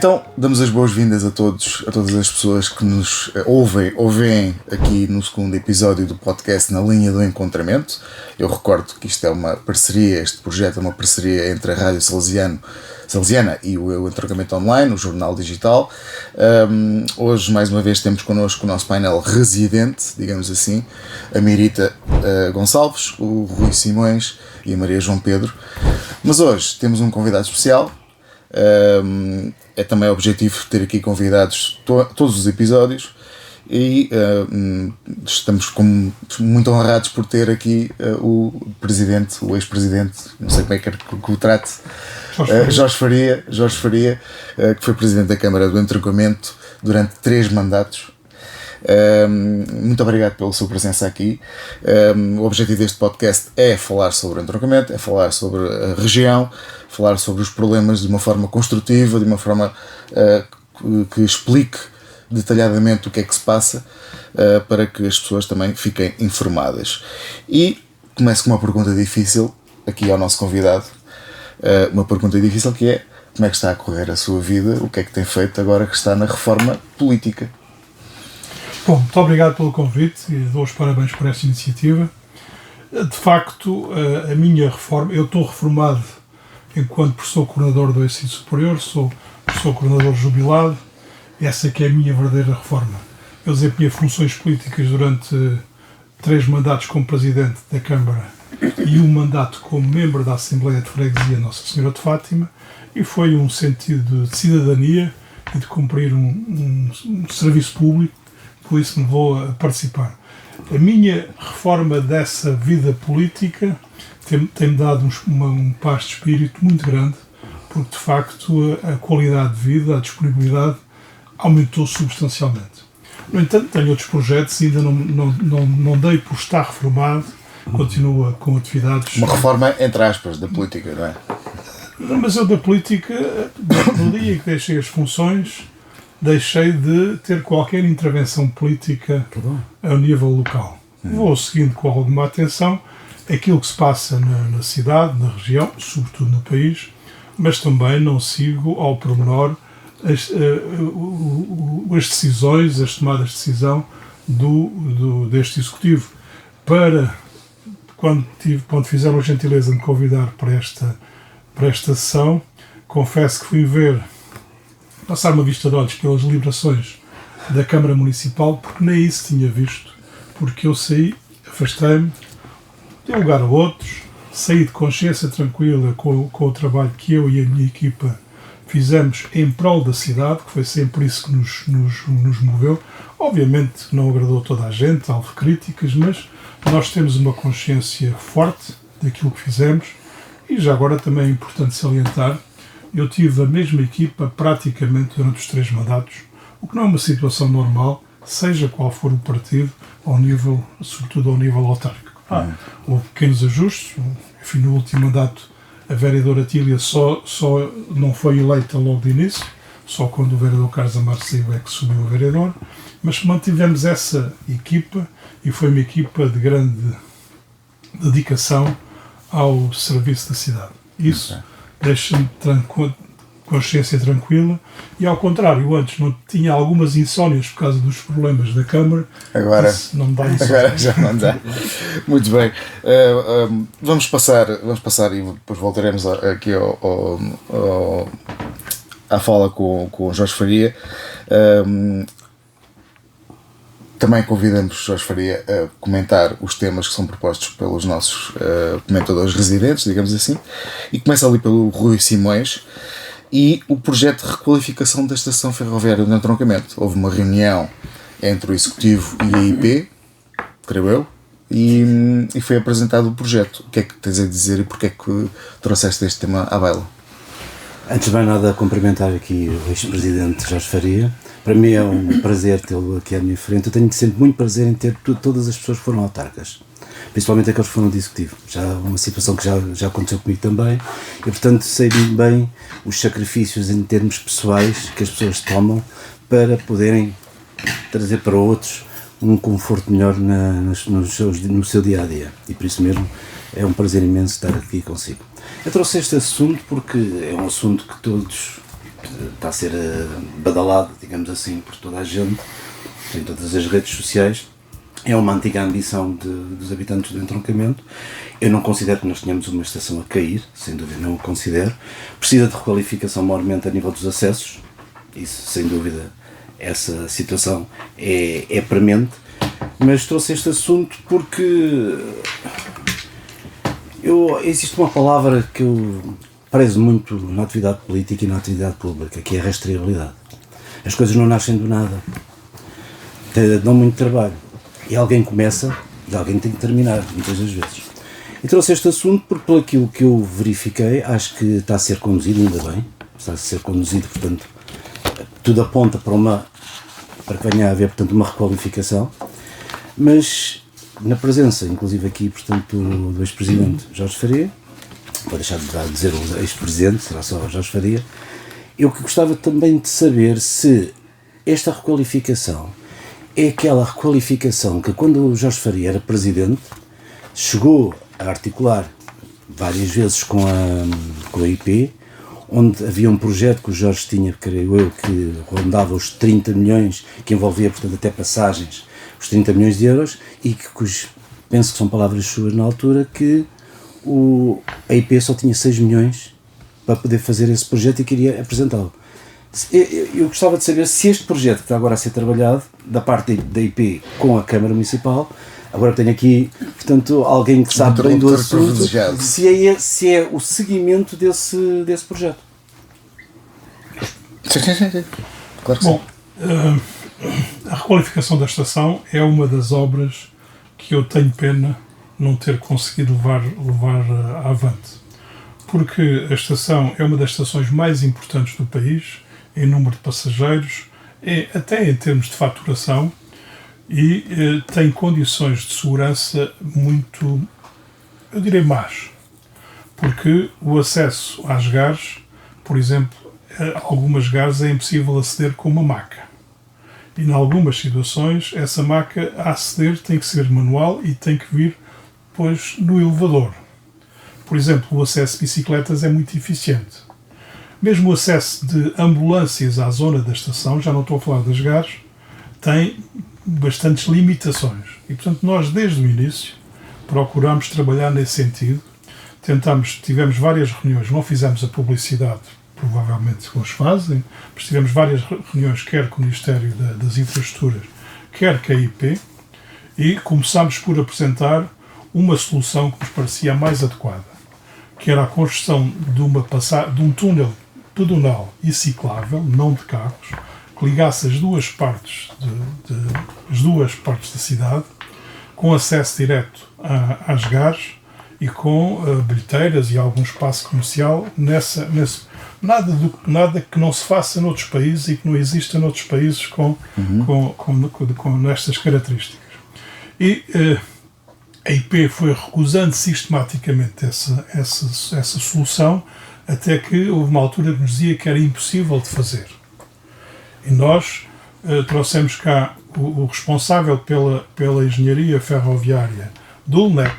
Então, damos as boas-vindas a todas as pessoas que nos ouvem ou veem aqui no segundo episódio do podcast Na Linha do Encontramento. Eu recordo que isto é uma parceria, este projeto é uma parceria entre a Rádio Salesiana e o Entroncamento Online, o jornal digital. Hoje, mais uma vez, temos connosco o nosso painel residente, digamos assim, a Mirita Gonçalves, o Rui Simões e a Maria João Pedro. Mas hoje temos um convidado especial. É também objetivo ter aqui convidados todos os episódios e estamos muito honrados por ter aqui o ex-presidente, não sei como é que quer que o trate, Jorge Faria, que foi presidente da Câmara do Entroncamento durante 3 mandatos. Muito obrigado pela sua presença aqui. O objetivo deste podcast é falar sobre o entroncamento, é falar sobre a região, falar sobre os problemas de uma forma construtiva, de uma forma que explique detalhadamente o que é que se passa, para que as pessoas também fiquem informadas. E começo com uma pergunta difícil aqui ao nosso convidado, uma pergunta difícil que é: como é que está a correr a sua vida? O que é que tem feito agora que está na reforma política? Bom, muito obrigado pelo convite e dou os parabéns por esta iniciativa. De facto, a minha reforma, eu estou reformado enquanto professor coordenador do ensino superior, sou professor coordenador jubilado, essa que é a minha verdadeira reforma. Eu desempenhei funções políticas durante 3 mandatos como presidente da Câmara e 1 mandato como membro da Assembleia de Freguesia Nossa Senhora de Fátima, e foi um sentido de cidadania e de cumprir um serviço público. Por isso me vou a participar. A minha reforma dessa vida política tem-me dado um paz de espírito muito grande, porque de facto a qualidade de vida, a disponibilidade aumentou substancialmente. No entanto, tenho outros projetos e ainda não dei por estar reformado, continua com atividades... Uma reforma, entre aspas, da política, não é? Mas eu da política, no dia em que deixei as funções, deixei de ter qualquer intervenção política ao nível local. Vou seguindo com alguma atenção aquilo que se passa na cidade, na região, sobretudo no país, mas também não sigo ao pormenor as decisões, as tomadas de decisão deste Executivo. Quando fizeram a gentileza de me convidar para esta sessão, confesso que fui passar uma vista de olhos pelas deliberações da Câmara Municipal, porque nem isso tinha visto, porque eu saí, afastei-me, dei lugar a outros, saí de consciência tranquila com o trabalho que eu e a minha equipa fizemos em prol da cidade, que foi sempre isso que nos moveu. Obviamente não agradou toda a gente, houve críticas, mas nós temos uma consciência forte daquilo que fizemos. E já agora também é importante salientar, eu tive a mesma equipa praticamente durante os 3 mandatos, o que não é uma situação normal, seja qual for o partido, sobretudo ao nível autárquico. Houve pequenos ajustes. Enfim, no último mandato a vereadora Tília só não foi eleita logo de início, só quando o vereador Carlos Amaro saiu é que subiu o vereador, mas mantivemos essa equipa e foi uma equipa de grande dedicação ao serviço da cidade. Isso deixa-me consciência tranquila, e ao contrário, antes não tinha algumas insónias por causa dos problemas da Câmara, agora não me dá insónia. Agora já não dá. Muito bem. Vamos passar e depois voltaremos aqui à fala com o Jorge Faria. Também convidamos Jorge Faria a comentar os temas que são propostos pelos nossos comentadores residentes, digamos assim, e começa ali pelo Rui Simões e o projeto de requalificação da estação ferroviária do Entroncamento. Houve uma reunião entre o Executivo e a IP, creio eu, e foi apresentado o projeto. O que é que tens a dizer e porque é que trouxeste este tema à baila? Antes de mais nada, cumprimentar aqui o ex-presidente Jorge Faria. Para mim é um prazer tê-lo aqui à minha frente. Eu tenho sempre muito prazer em ter todas as pessoas que foram autarcas, principalmente aqueles que foram de executivo. Já é uma situação que já aconteceu comigo também, e portanto sei bem os sacrifícios em termos pessoais que as pessoas tomam para poderem trazer para outros um conforto melhor no seu dia-a-dia, e por isso mesmo é um prazer imenso estar aqui consigo. Eu trouxe este assunto porque é um assunto que todos está a ser badalado, digamos assim, por toda a gente, em todas as redes sociais. É uma antiga ambição dos habitantes do entroncamento. Eu não considero que nós tenhamos uma estação a cair, sem dúvida não o considero. Precisa de requalificação maiormente a nível dos acessos, isso sem dúvida, essa situação é premente, mas trouxe este assunto porque existe uma palavra que eu prezo muito na atividade política e na atividade pública, que é a rastreabilidade. As coisas não nascem do nada, dão muito trabalho. E alguém começa e alguém tem que terminar, muitas das vezes. E trouxe este assunto porque, pelo aquilo que eu verifiquei, acho que está a ser conduzido, ainda bem, está a ser conduzido, portanto, tudo aponta para que venha a haver, portanto, uma requalificação, mas na presença, inclusive aqui, portanto, do ex-presidente Jorge Faria, vou deixar de dizer o ex-presidente, será só Jorge Faria, eu que gostava também de saber se esta requalificação é aquela requalificação que, quando o Jorge Faria era presidente, chegou a articular várias vezes com a IP, onde havia um projeto que o Jorge tinha, creio eu, que rondava os 30 milhões, que envolvia, portanto, até passagens, os 30 milhões de euros, e que penso que são palavras suas na altura, que a IP só tinha 6 milhões para poder fazer esse projeto e queria apresentá-lo. Eu gostava de saber se este projeto que está agora a ser trabalhado, da parte da IP com a Câmara Municipal, agora tenho aqui, portanto, alguém que sabe bem do assunto, se é o seguimento desse projeto. Sim. Claro que bom, a requalificação da estação é uma das obras que eu tenho pena não ter conseguido levar avante. Porque a estação é uma das estações mais importantes do país, em número de passageiros, até em termos de faturação, e tem condições de segurança muito, eu direi, más. Porque o acesso às gares, por exemplo, a algumas gares é impossível aceder com uma maca. E em algumas situações, essa maca a aceder tem que ser manual e tem que vir depois no elevador. Por exemplo, o acesso de bicicletas é muito eficiente. Mesmo o acesso de ambulâncias à zona da estação, já não estou a falar das gares, tem bastantes limitações. E, portanto, nós, desde o início, procurámos trabalhar nesse sentido. Tivemos várias reuniões, não fizemos a publicidade, provavelmente que eles fazem, mas tivemos várias reuniões, quer com o Ministério das Infraestruturas, quer com a IP, e começámos por apresentar uma solução que nos parecia a mais adequada, que era a construção de um túnel pedonal e ciclável, não de carros, que ligasse as duas partes da cidade, com acesso direto às gares e com bilheteiras e algum espaço comercial nada que não se faça noutros países e que não exista noutros países com nestas características. E a IP foi recusando sistematicamente essa solução, até que houve uma altura que nos dizia que era impossível de fazer. E nós trouxemos cá o responsável pela engenharia ferroviária do LNEC,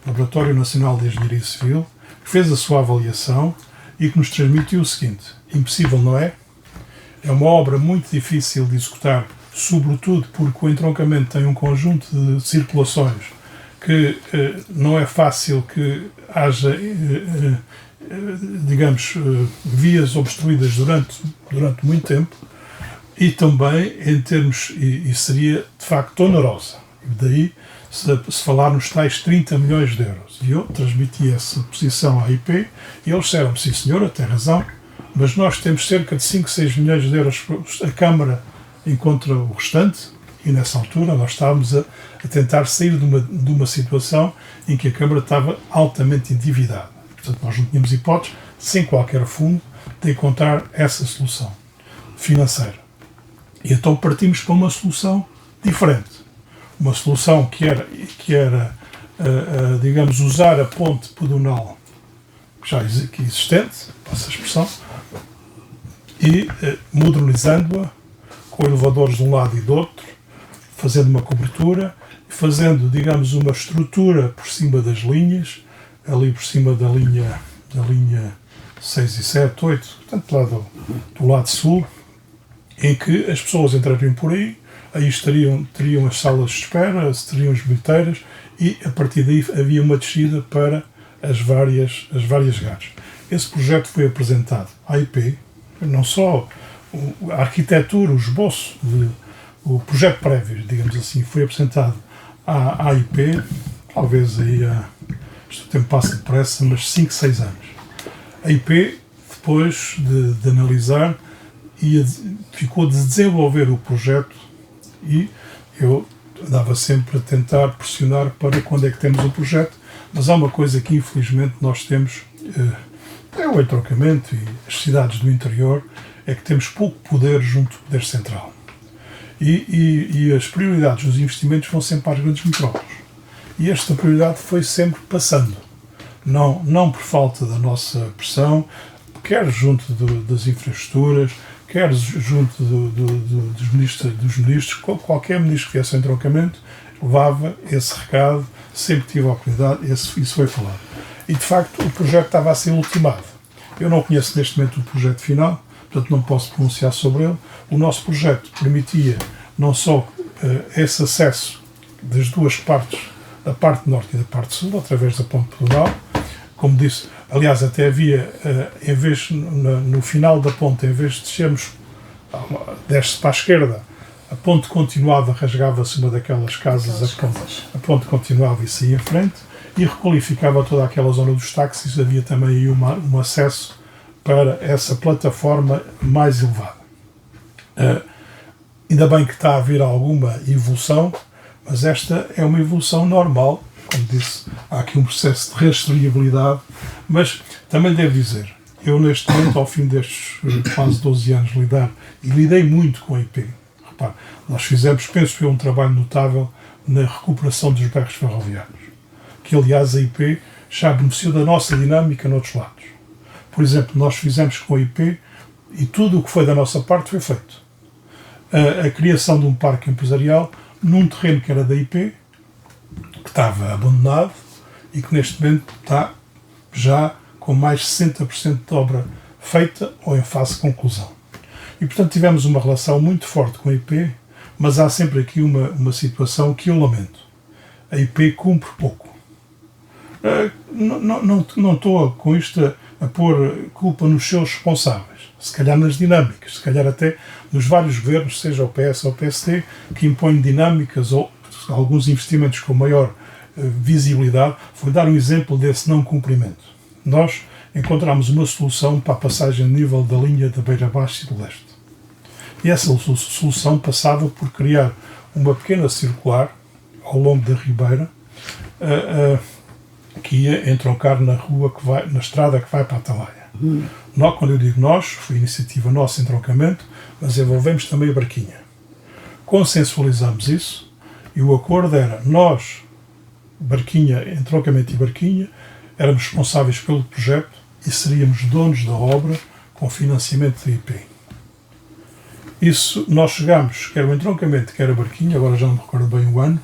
Laboratório Nacional de Engenharia Civil, que fez a sua avaliação e que nos transmitiu o seguinte: impossível não é? É uma obra muito difícil de executar, sobretudo porque o entroncamento tem um conjunto de circulações que não é fácil que haja, digamos, vias obstruídas durante muito tempo, e também em termos, e seria de facto onerosa. E daí se falar nos tais 30 milhões de euros. E eu transmiti essa posição à IP e eles disseram: sim senhora, tem razão, mas nós temos cerca de 5, 6 milhões de euros, a Câmara encontra o restante. E nessa altura nós estávamos a tentar sair de uma situação em que a Câmara estava altamente endividada. Portanto, nós não tínhamos hipótese, sem qualquer fundo, de encontrar essa solução financeira. E então partimos para uma solução diferente. Uma solução que era digamos, usar a ponte pedonal já existente, passa a expressão, e modernizando-a com elevadores de um lado e do outro, fazendo uma cobertura, fazendo, digamos, uma estrutura por cima das linhas, ali por cima da linha 6 e 7, 8, portanto lá do lado sul, em que as pessoas entrariam por aí teriam as salas de espera, teriam as bilheteiras e a partir daí havia uma descida para as várias gares. Esse projeto foi apresentado à IP, não só a arquitetura, o esboço, o projeto prévio, digamos assim, foi apresentado à IP, talvez aí o tempo passa depressa, mas 5, 6 anos. A IP, depois de analisar, ficou de desenvolver o projeto e eu andava sempre a tentar pressionar para quando é que temos um projeto, mas há uma coisa que infelizmente nós temos, é o entroncamento e as cidades do interior, é que temos pouco poder junto do poder central. E as prioridades dos investimentos vão sempre para as grandes metrópoles. E esta prioridade foi sempre passando. Não por falta da nossa pressão, quer junto das infraestruturas, quer junto dos ministros, qualquer ministro que viesse ao entroncamento levava esse recado, sempre tive a oportunidade, isso foi falado. E de facto o projeto estava a ser ultimado. Eu não conheço neste momento o projeto final, portanto não posso pronunciar sobre ele. O nosso projeto permitia não só esse acesso das duas partes, da parte norte e da parte sul, através da ponte pedonal, como disse, aliás até havia, em vez, no final da ponte, em vez de descermos, desce para a esquerda, a ponte continuava, rasgava-se uma daquelas casas, a ponte continuava e saía em frente, e requalificava toda aquela zona dos táxis, havia também aí um acesso para essa plataforma mais elevada. Ainda bem que está a haver alguma evolução, mas esta é uma evolução normal, como disse, há aqui um processo de rastreabilidade, mas também devo dizer, eu neste momento, ao fim destes quase 12 anos lidei muito com a IP. Repare, nós fizemos, penso eu, um trabalho notável na recuperação dos bairros ferroviários, que aliás a IP já beneficiou da nossa dinâmica noutros lados. Por exemplo, nós fizemos com a IP e tudo o que foi da nossa parte foi feito. A criação de um parque empresarial num terreno que era da IP, que estava abandonado e que neste momento está já com mais de 60% de obra feita ou em fase de conclusão. E portanto tivemos uma relação muito forte com a IP, mas há sempre aqui uma situação que eu lamento. A IP cumpre pouco. Não estou com isto a pôr culpa nos seus responsáveis, se calhar nas dinâmicas, se calhar até nos vários governos, seja o PS ou o PSD, que impõem dinâmicas ou alguns investimentos com maior visibilidade. Vou dar um exemplo desse não cumprimento. Nós encontramos uma solução para a passagem de nível da linha da Beira Baixa e do Leste. E essa solução passava por criar uma pequena circular ao longo da Ribeira, que ia entroncar na estrada que vai para a Atalaia. Quando eu digo nós, foi iniciativa nossa, entroncamento, mas envolvemos também a Barquinha. Consensualizamos isso e o acordo era nós, Barquinha, entroncamento e Barquinha, éramos responsáveis pelo projeto e seríamos donos da obra com financiamento da IP. Isso nós chegámos, quer o entroncamento, quer a Barquinha, agora já não me recordo bem o ano,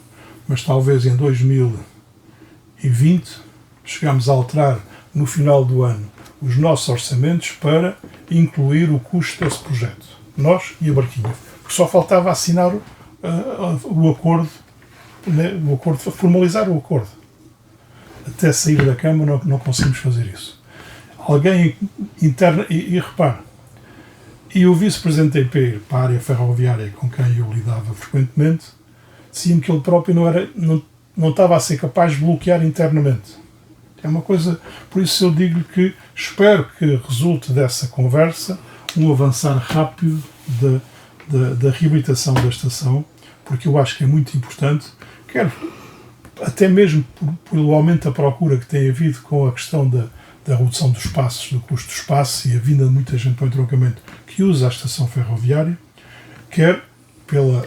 mas talvez em 2020 chegámos a alterar no final do ano os nossos orçamentos para incluir o custo desse projeto. Nós e a Barquinha. Porque só faltava assinar o acordo, formalizar o acordo. Até sair da Câmara não conseguimos fazer isso. Alguém interno, e repare, e o vice-presidente da IP para a área ferroviária com quem eu lidava frequentemente, dizia-me que ele próprio não estava a ser capaz de bloquear internamente. É uma coisa, por isso eu digo que espero que resulte dessa conversa um avançar rápido da reabilitação da estação, porque eu acho que é muito importante, quer até mesmo pelo aumento da procura que tem havido com a questão da redução dos passos, do custo do espaço e a vinda de muita gente para o entroncamento que usa a estação ferroviária, quer pela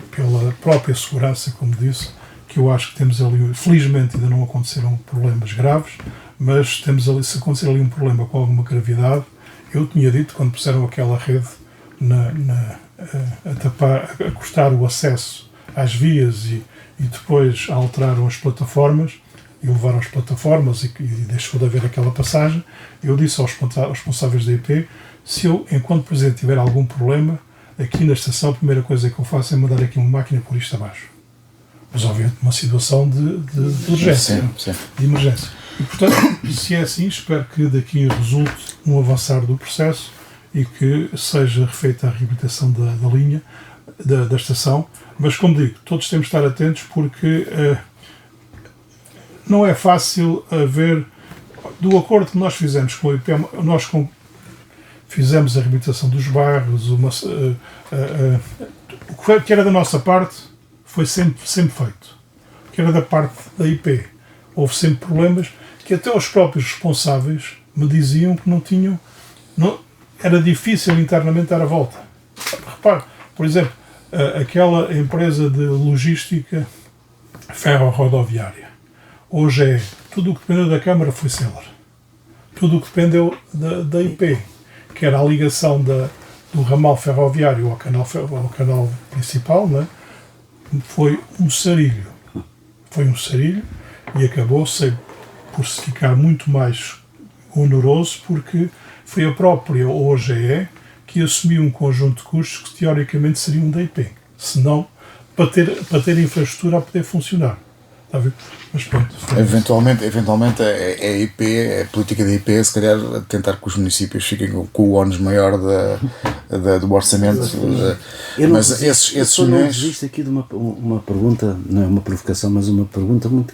própria segurança, como disse, que eu acho que temos ali, felizmente ainda não aconteceram problemas graves, mas temos ali, se acontecer ali um problema com alguma gravidade, eu tinha dito, quando puseram aquela rede a cortar o acesso às vias e depois alteraram as plataformas, e levar às plataformas e deixou de haver aquela passagem, eu disse aos responsáveis da IP, se eu, enquanto presidente, tiver algum problema, aqui na estação, a primeira coisa que eu faço é mandar aqui uma máquina por isto abaixo. Mas, obviamente, uma situação de urgência, de emergência. E, portanto, se é assim, espero que daqui resulte um avançar do processo e que seja refeita a reabilitação da linha, da estação. Mas, como digo, todos temos de estar atentos porque não é fácil haver, do acordo que nós fizemos com o IP, nós fizemos a reabilitação dos bairros, o que era da nossa parte foi sempre feito. O que era da parte da IP, houve sempre problemas que até os próprios responsáveis me diziam que era difícil internamente dar a volta. Repare, por exemplo, aquela empresa de logística ferro-rodoviária, hoje tudo o que dependeu da Câmara foi Celer. Tudo o que dependeu da IP, que era a ligação do ramal ferroviário ao canal principal, né? Foi um sarilho. E acabou-se por se ficar muito mais oneroso porque foi a própria OGE que assumiu um conjunto de custos que teoricamente seriam da IP. Senão, para ter infraestrutura a poder funcionar. Está a ver? Mas pronto. Eventualmente a IP, a política da IP, se calhar tentar que os municípios fiquem com o ónus maior do orçamento. Mas esses milhões. Existe aqui de uma pergunta, não é uma provocação, mas uma pergunta muito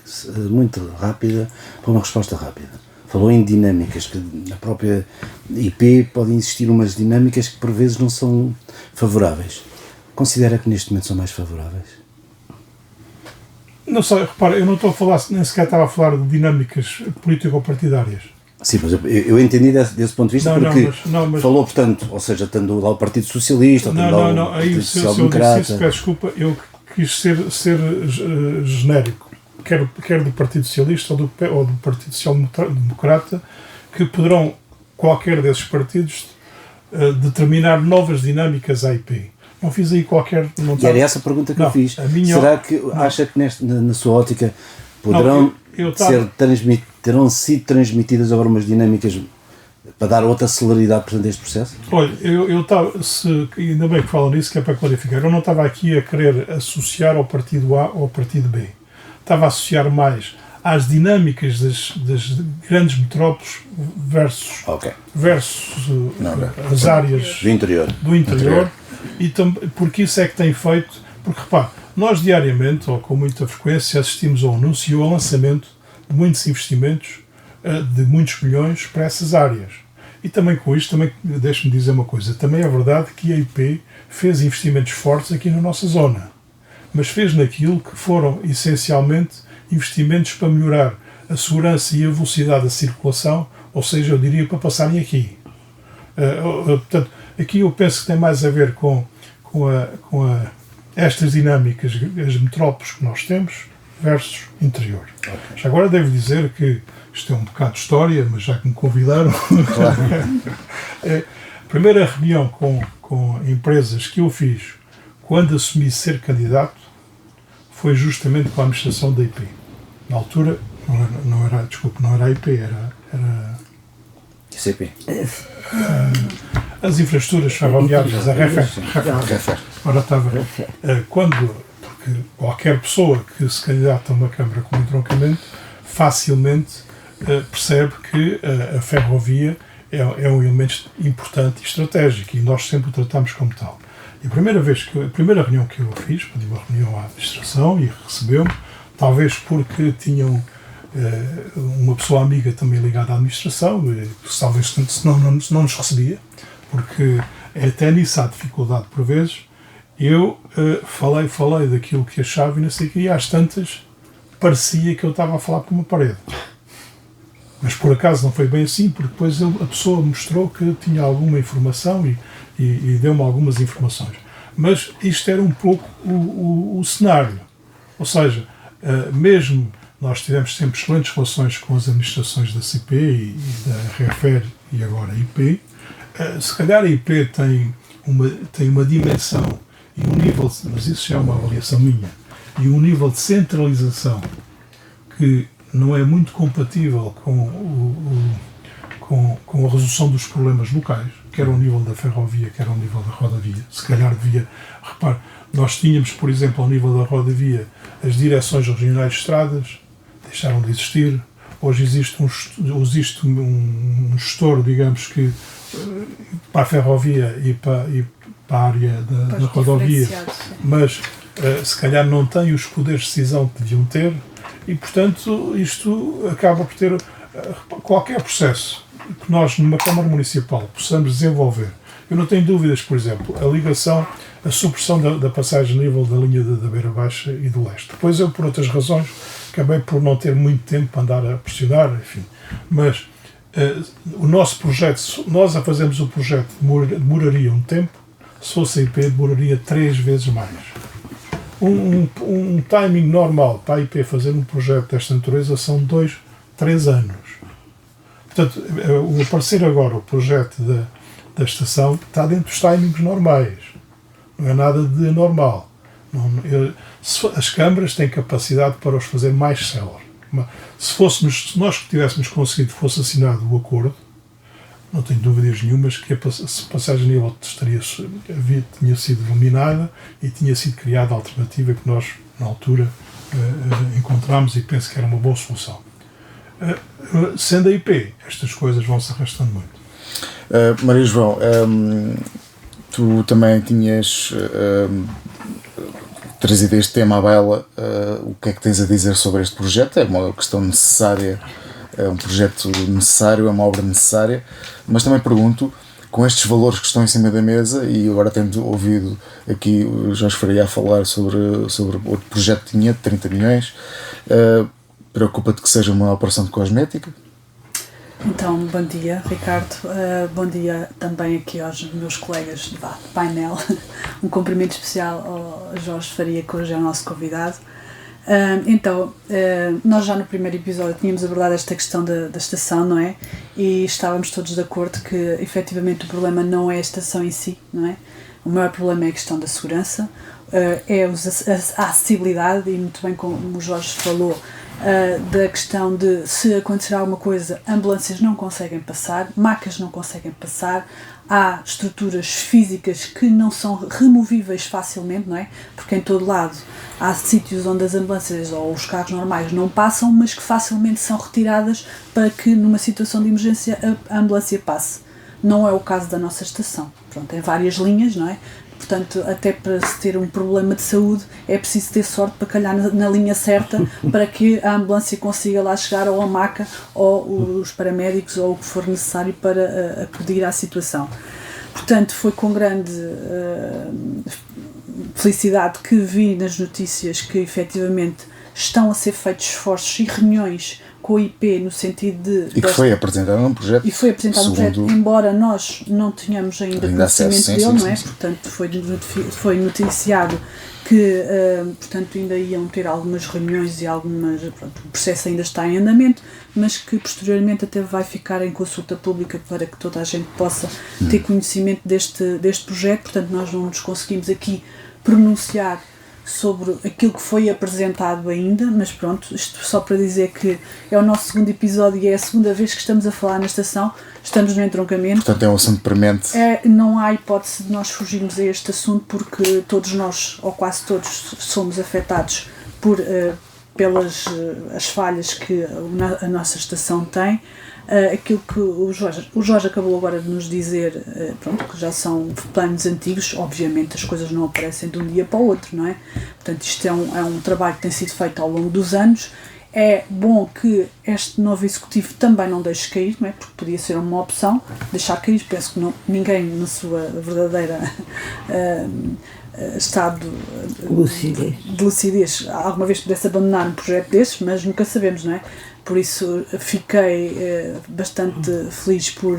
rápida para uma resposta rápida. Falou em dinâmicas, que na própria IP podem existir umas dinâmicas que por vezes não são favoráveis. Considera que neste momento são mais favoráveis? Não sei, repara, eu não estou a falar, nem sequer estava a falar de dinâmicas político-partidárias. Sim, mas eu entendi desse ponto de vista mas falou, portanto, ou seja, tendo lá o Partido Socialista, ou tendo lá o Partido Social-Democrata. Peço desculpa, eu quis ser genérico, quer do Partido Socialista ou do Partido Social-Democrata, que poderão, qualquer desses partidos, determinar novas dinâmicas à IP. Não fiz aí qualquer... E era essa a pergunta que eu fiz. Será que acha que na sua ótica terão sido transmitidas agora umas dinâmicas para dar outra celeridade, portanto, a este processo? Olha, eu estava... Ainda bem que falam nisso, que é para clarificar. Eu não estava aqui a querer associar ao partido A ou ao partido B. Estava a associar mais às dinâmicas das grandes metrópoles versus as áreas do interior. E porque isso é que tem feito, porque repare, nós diariamente, ou com muita frequência, assistimos ao anúncio e ao lançamento de muitos investimentos, de muitos milhões para essas áreas. E também com isto, deixe-me dizer uma coisa, também é verdade que a IP fez investimentos fortes aqui na nossa zona, mas fez naquilo que foram essencialmente investimentos para melhorar a segurança e a velocidade da circulação, ou seja, eu diria para passarem aqui. Portanto, aqui eu penso que tem mais a ver com estas dinâmicas, as metrópoles que nós temos versus interior. Okay. Já agora devo dizer que isto é um bocado de história, mas já que me convidaram, claro. A primeira reunião com empresas que eu fiz quando assumi ser candidato foi justamente com a administração da IP. Na altura não era a IP, era CP. As infraestruturas ferroviárias, a REFER. Ora, porque qualquer pessoa que se candidata a uma Câmara com entroncamento facilmente percebe que a ferrovia é um elemento importante e estratégico e nós sempre o tratamos como tal. E a primeira reunião que eu fiz, pedi uma reunião à administração e recebeu-me, talvez porque tinham uma pessoa amiga também ligada à administração, talvez senão não nos recebia, porque até nisso há dificuldade por vezes. Eu falei daquilo que achava e não sei o que, e às tantas parecia que eu estava a falar por uma parede. Mas por acaso não foi bem assim, porque depois a pessoa mostrou que tinha alguma informação e deu-me algumas informações. Mas isto era um pouco o cenário. Ou seja, mesmo nós tivemos sempre excelentes relações com as administrações da CP e da REFER e agora a IP, se calhar a IP tem uma dimensão e um nível, mas isso já é uma avaliação minha, e um nível de centralização que não é muito compatível com a resolução dos problemas locais, quer ao nível da ferrovia, quer ao nível da rodovia. Se calhar devia... Repare, nós tínhamos, por exemplo, ao nível da rodovia, as direções regionais de estradas, deixaram de existir. Hoje existe um gestor, digamos que, para a ferrovia e para a área da rodovia, mas se calhar não tem os poderes de decisão que deviam ter e, portanto, isto acaba por ter qualquer processo que nós, numa Câmara Municipal, possamos desenvolver. Eu não tenho dúvidas, por exemplo, a ligação, a supressão da passagem a nível da linha da Beira Baixa e do Leste. Depois eu, por outras razões, acabei por não ter muito tempo para andar a pressionar, enfim. Mas o nosso projeto, nós a fazermos o projeto, demoraria um tempo, se fosse a IP, demoraria 3 vezes mais. Um timing normal para a IP fazer um projeto desta natureza são 2, 3 anos. Portanto, o aparecer agora, o projeto da estação, está dentro dos timings normais. Não é nada de anormal. As câmaras têm capacidade para os fazer mais célere. Se nós tivéssemos conseguido, fosse assinado o acordo, não tenho dúvidas nenhumas que a passagem a nível tinha sido eliminada e tinha sido criada a alternativa que nós, na altura, encontramos e penso que era uma boa solução. Sendo a IP, estas coisas vão se arrastando muito. Maria João, tu também tinhas trazido este tema à baila. O que é que tens a dizer sobre este projeto? É uma questão necessária, é um projeto necessário, é uma obra necessária, mas também pergunto, com estes valores que estão em cima da mesa, e agora tendo ouvido aqui o Jorge Faria a falar sobre outro projeto que tinha de 30 milhões, preocupa-te que seja uma operação de cosmética? Então, bom dia, Ricardo. Bom dia também aqui aos meus colegas de painel. Um cumprimento especial ao Jorge Faria, que hoje é o nosso convidado. Nós já no primeiro episódio tínhamos abordado esta questão da estação, não é? E estávamos todos de acordo que, efetivamente, o problema não é a estação em si, não é? O maior problema é a questão da segurança, é a acessibilidade, e muito bem como o Jorge falou, da questão de, se acontecer alguma coisa, ambulâncias não conseguem passar, macas não conseguem passar, há estruturas físicas que não são removíveis facilmente, não é? Porque em todo lado há sítios onde as ambulâncias ou os carros normais não passam, mas que facilmente são retiradas para que numa situação de emergência a ambulância passe. Não é o caso da nossa estação. Pronto, tem várias linhas, não é? Portanto, até para se ter um problema de saúde é preciso ter sorte para calhar na linha certa para que a ambulância consiga lá chegar, ou a maca, ou os paramédicos, ou o que for necessário para acudir à situação. Portanto, foi com grande felicidade que vi nas notícias que efetivamente estão a ser feitos esforços e reuniões com a IP no sentido de... E que foi apresentado um projeto. E foi apresentado um projeto, embora nós não tenhamos ainda conhecimento dele, não é? Portanto, foi noticiado que, portanto, ainda iam ter algumas reuniões e pronto, o processo ainda está em andamento, mas que posteriormente até vai ficar em consulta pública para que toda a gente possa ter conhecimento deste projeto. Portanto, nós não nos conseguimos aqui pronunciar sobre aquilo que foi apresentado ainda, mas pronto, isto só para dizer que é o nosso segundo episódio e é a segunda vez que estamos a falar na estação, estamos no entroncamento. Portanto, é um assunto premente. Não há hipótese de nós fugirmos a este assunto, porque todos nós, ou quase todos, somos afetados pelas as falhas que a nossa estação tem. Aquilo que o Jorge acabou agora de nos dizer, pronto, que já são planos antigos, obviamente as coisas não aparecem de um dia para o outro, não é? Portanto, isto é um trabalho que tem sido feito ao longo dos anos. É bom que este novo executivo também não deixe cair, não é? Porque podia ser uma opção, deixar cair. Penso que ninguém na sua verdadeira estado de lucidez alguma vez pudesse abandonar um projeto desses, mas nunca sabemos, não é? Por isso fiquei bastante feliz por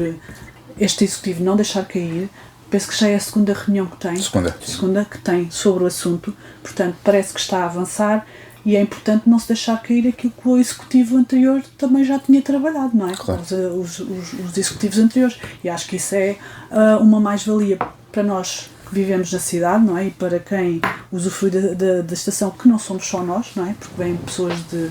este executivo não deixar cair. Penso que já é a segunda reunião que tem. Segunda que tem sobre o assunto. Portanto, parece que está a avançar e é importante não se deixar cair aquilo que o executivo anterior também já tinha trabalhado, não é? Claro. Os executivos anteriores. E acho que isso é uma mais-valia para nós, que vivemos na cidade, não é? E para quem usufrui da estação, que não somos só nós, não é? Porque vêm pessoas de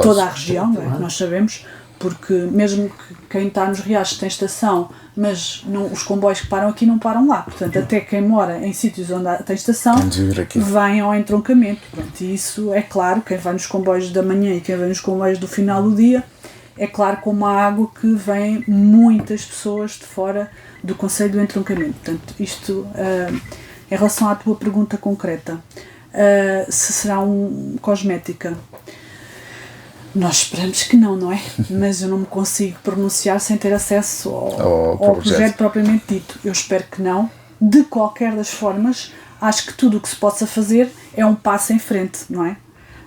toda a região, não é? Que nós sabemos, porque mesmo que quem está nos Riachos tem estação, mas os comboios que param aqui não param lá. Portanto, até quem mora em sítios onde tem estação vem ao entroncamento. Pronto, e isso é claro, quem vai nos comboios da manhã e quem vai nos comboios do final do dia, é claro como a água que vem muitas pessoas de fora do concelho do entroncamento. Portanto, isto em relação à tua pergunta concreta, se será cosmética. Nós esperamos que não é? Mas eu não me consigo pronunciar sem ter acesso ao projeto propriamente dito. Eu espero que não. De qualquer das formas, acho que tudo o que se possa fazer é um passo em frente, não é?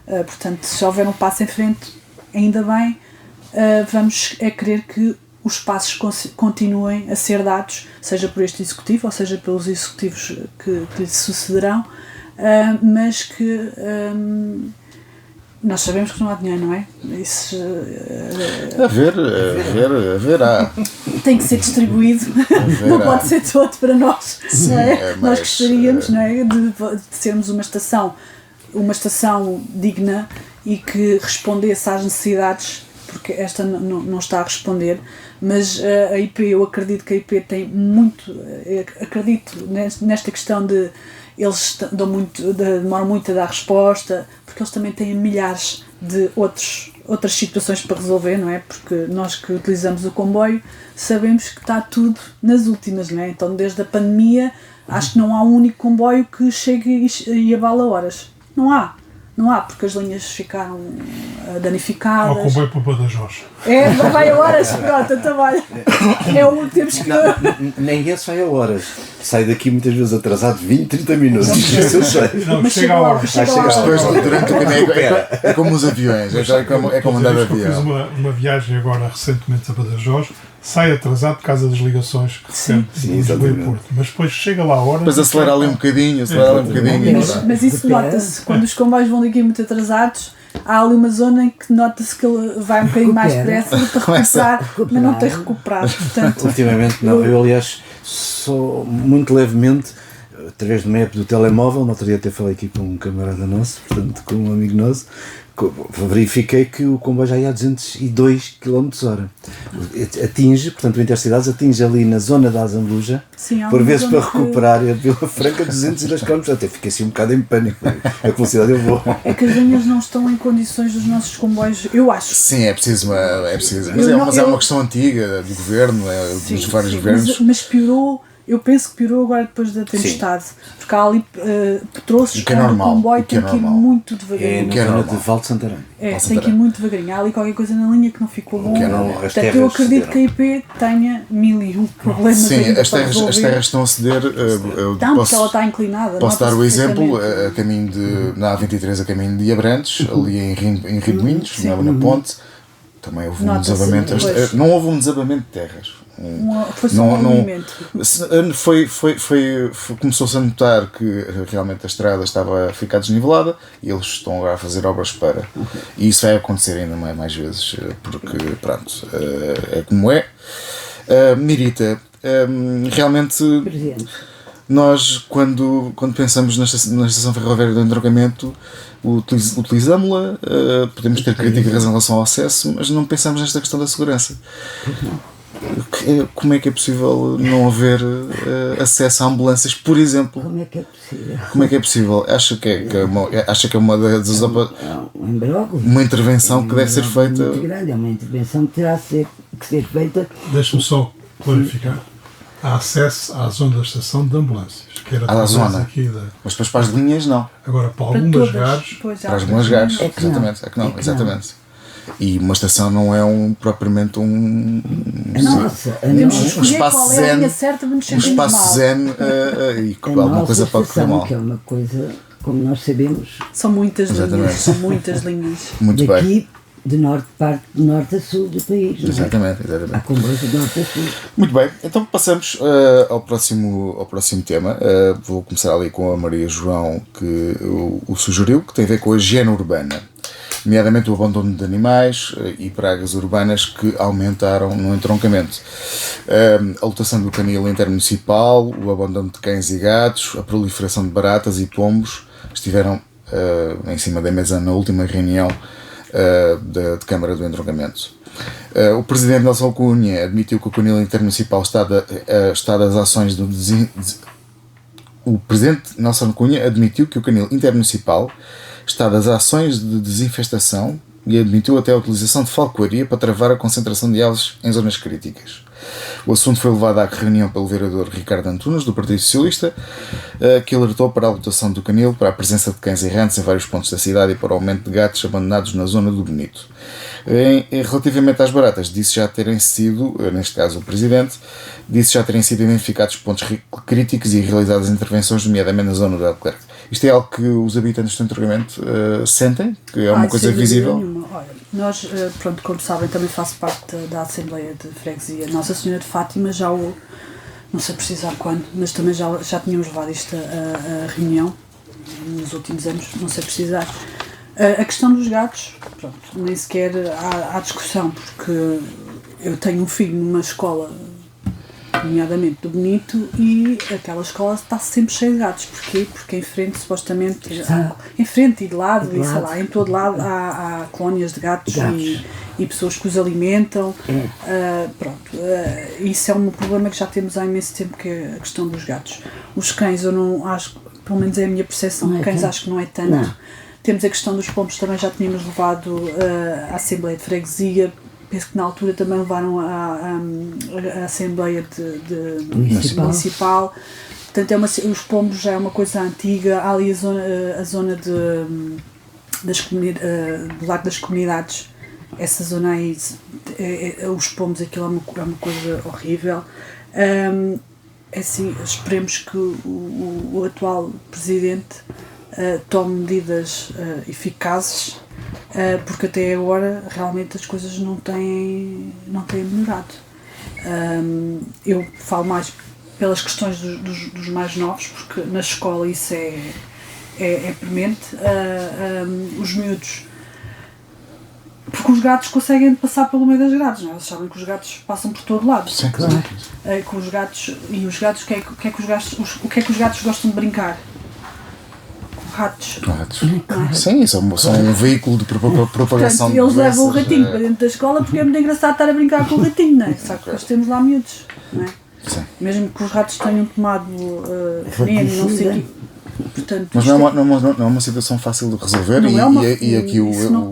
Portanto, se houver um passo em frente, ainda bem, vamos querer que os passos continuem a ser dados, seja por este executivo, ou seja pelos executivos que lhe sucederão, mas que... nós sabemos que não há dinheiro, não é? Isso, haverá. Tem que ser distribuído, não pode ser todo para nós. Sim, não é? Nós gostaríamos não é? de sermos uma estação digna e que respondesse às necessidades, porque esta não está a responder, mas a IP, eu acredito que a IP tem muito, acredito nesta questão de eles demoram muito a dar resposta, porque eles também têm milhares de outras situações para resolver, não é? Porque nós que utilizamos o comboio sabemos que está tudo nas últimas, não é? Então, desde a pandemia, acho que não há um único comboio que chegue e abala horas. Não há, porque as linhas ficaram danificadas. Ao comboio para o Badajoz. Vai a horas, pronto, então vai. É o que temos que... Nem esse vai a horas. Sai daqui muitas vezes atrasado 20, 30 minutos. Isso eu sei. Não, chega a hora. Depois, durante o caminho, é como os aviões. É como andar de avião. Eu fiz uma viagem agora recentemente a Badajoz. Sai atrasado por causa das ligações que recebe de Lisboa e Porto, mas depois chega lá a hora. Depois acelera ali um bocadinho, Mas isso nota-se, quando os comboios vão daqui muito atrasados, há ali uma zona em que nota-se que ele vai um bocadinho mais depressa para recuperar, mas não tem recuperado. Portanto, ultimamente não, eu aliás sou muito levemente, através de uma app do telemóvel, no outro dia até falei aqui com um camarada nosso, portanto com um amigo nosso, verifiquei que o comboio já ia a 202 km/h. Portanto, o Intercidades atinge ali na zona da Azambuja, por vezes para recuperar a Vila Franca 202 km. Até fiquei assim um bocado em pânico. A velocidade eu vou. É que as linhas não estão em condições dos nossos comboios, eu acho. Sim, é preciso. Mas é uma questão antiga do governo, dos vários governos. Mas piorou. Eu penso que piorou agora depois da tempestade, porque há ali troços que o comboio tem que ir muito devagarinho. É na zona de Val de Santarém. Tem que ir muito devagarinho. Há ali qualquer coisa na linha que não ficou bom. Portanto, eu acredito que a IP tenha 1001 problemas. Sim, as terras estão a ceder. Porque ela está inclinada. Posso dar o exemplo, na A23 a caminho de Abrantes, ali em Rio de Minhos, na ponte, também houve um desabamento. Não houve um desabamento de terras. Foi só um movimento. Começou-se a notar que realmente a estrada estava a ficar desnivelada e eles estão agora a fazer obras para. E isso vai acontecer ainda mais vezes, porque, pronto, é como é. Mirita, realmente, nós, quando pensamos na estação ferroviária de entroncamento, utilizámo-la, podemos ter críticas em relação ao acesso, mas não pensamos nesta questão da segurança. Como é que é possível não haver acesso a ambulâncias, por exemplo? Como é que é possível? Como é que é possível? Acha que é uma das uma intervenção que deve ser feita? Muito grande, é uma intervenção que terá que ser feita. Deixa-me só clarificar. Há acesso à zona da estação de ambulâncias, que era à zona. Aqui mas depois para as linhas não. Agora para algumas gares. Para algumas gares, exatamente. Exatamente. E uma estação não é propriamente um espaço zen, e alguma coisa pode correr mal. Que é uma coisa, como nós sabemos, são muitas linhas. Muito daqui, bem. de parte de norte a sul do país. Exatamente. Há comboios de norte a sul. Muito bem, então passamos ao próximo tema. Vou começar ali com a Maria João, que o sugeriu, que tem a ver com a higiene urbana. nomeadamente o abandono de animais e pragas urbanas que aumentaram no entroncamento. A lotação do canil intermunicipal, o abandono de cães e gatos, a proliferação de baratas e pombos estiveram em cima da mesa na última reunião de Câmara do Entroncamento. O presidente Nelson Cunha admitiu que o canil intermunicipal está das ações do O presidente Nelson Cunha admitiu que o canil intermunicipal está das ações de desinfestação e admitiu até a utilização de falcoaria para travar a concentração de aves em zonas críticas. O assunto foi levado à reunião pelo vereador Ricardo Antunes, do Partido Socialista, que alertou para a lotação do canil, para a presença de cães errantes em vários pontos da cidade e para o aumento de gatos abandonados na zona do Bonito. Relativamente às baratas, disse já terem sido, neste caso o Presidente, disse já terem sido identificados pontos críticos e realizadas intervenções, nomeadamente na zona do Alclerc. Isto é algo que os habitantes do entroncamento sentem, que é uma coisa visível? Olha, nós, pronto, como sabem, também faço parte da Assembleia de Freguesia Nossa Senhora de Fátima, já o, não sei precisar quando, mas também já tínhamos levado isto a reunião nos últimos anos, não sei precisar. A questão dos gatos, pronto, nem sequer há discussão, porque eu tenho um filho numa escola, nomeadamente do Bonito, e aquela escola está sempre cheia de gatos. Porquê? Porque em frente, supostamente, em frente e de lado, e sei lá, em todo lado há colónias de gatos. E pessoas que os alimentam. Isso é um problema que já temos há imenso tempo, que é a questão dos gatos. Os cães, eu não acho, pelo menos é a minha percepção, de cães acho que não é tanto. Não. Temos a questão dos pombos, também já tínhamos levado à Assembleia de Freguesia, penso que na altura também levaram à Assembleia Municipal. Portanto, os pombos já é uma coisa antiga. Há ali a zona do Lago das Comunidades, essa zona aí, os pombos, aquilo é uma coisa horrível. Assim, esperemos que o atual Presidente tome medidas eficazes, porque até agora realmente as coisas não têm melhorado. Eu falo mais pelas questões dos mais novos, porque na escola isso é premente. Os miúdos, porque os gatos conseguem passar pelo meio das grades, não é? Eles sabem que os gatos passam por todo lado. Sim, claro. Com os gatos, e os gatos, o que é que os gatos gostam de brincar? Ratos. Sim, são um veículo de propagação. Portanto, eles levam o ratinho para dentro da escola porque é muito engraçado estar a brincar com o ratinho, não é? Só que nós temos lá miúdos, não é? Sim. Mesmo que os ratos tenham tomado veneno, não sei o quê. Portanto, mas não é uma situação fácil de resolver,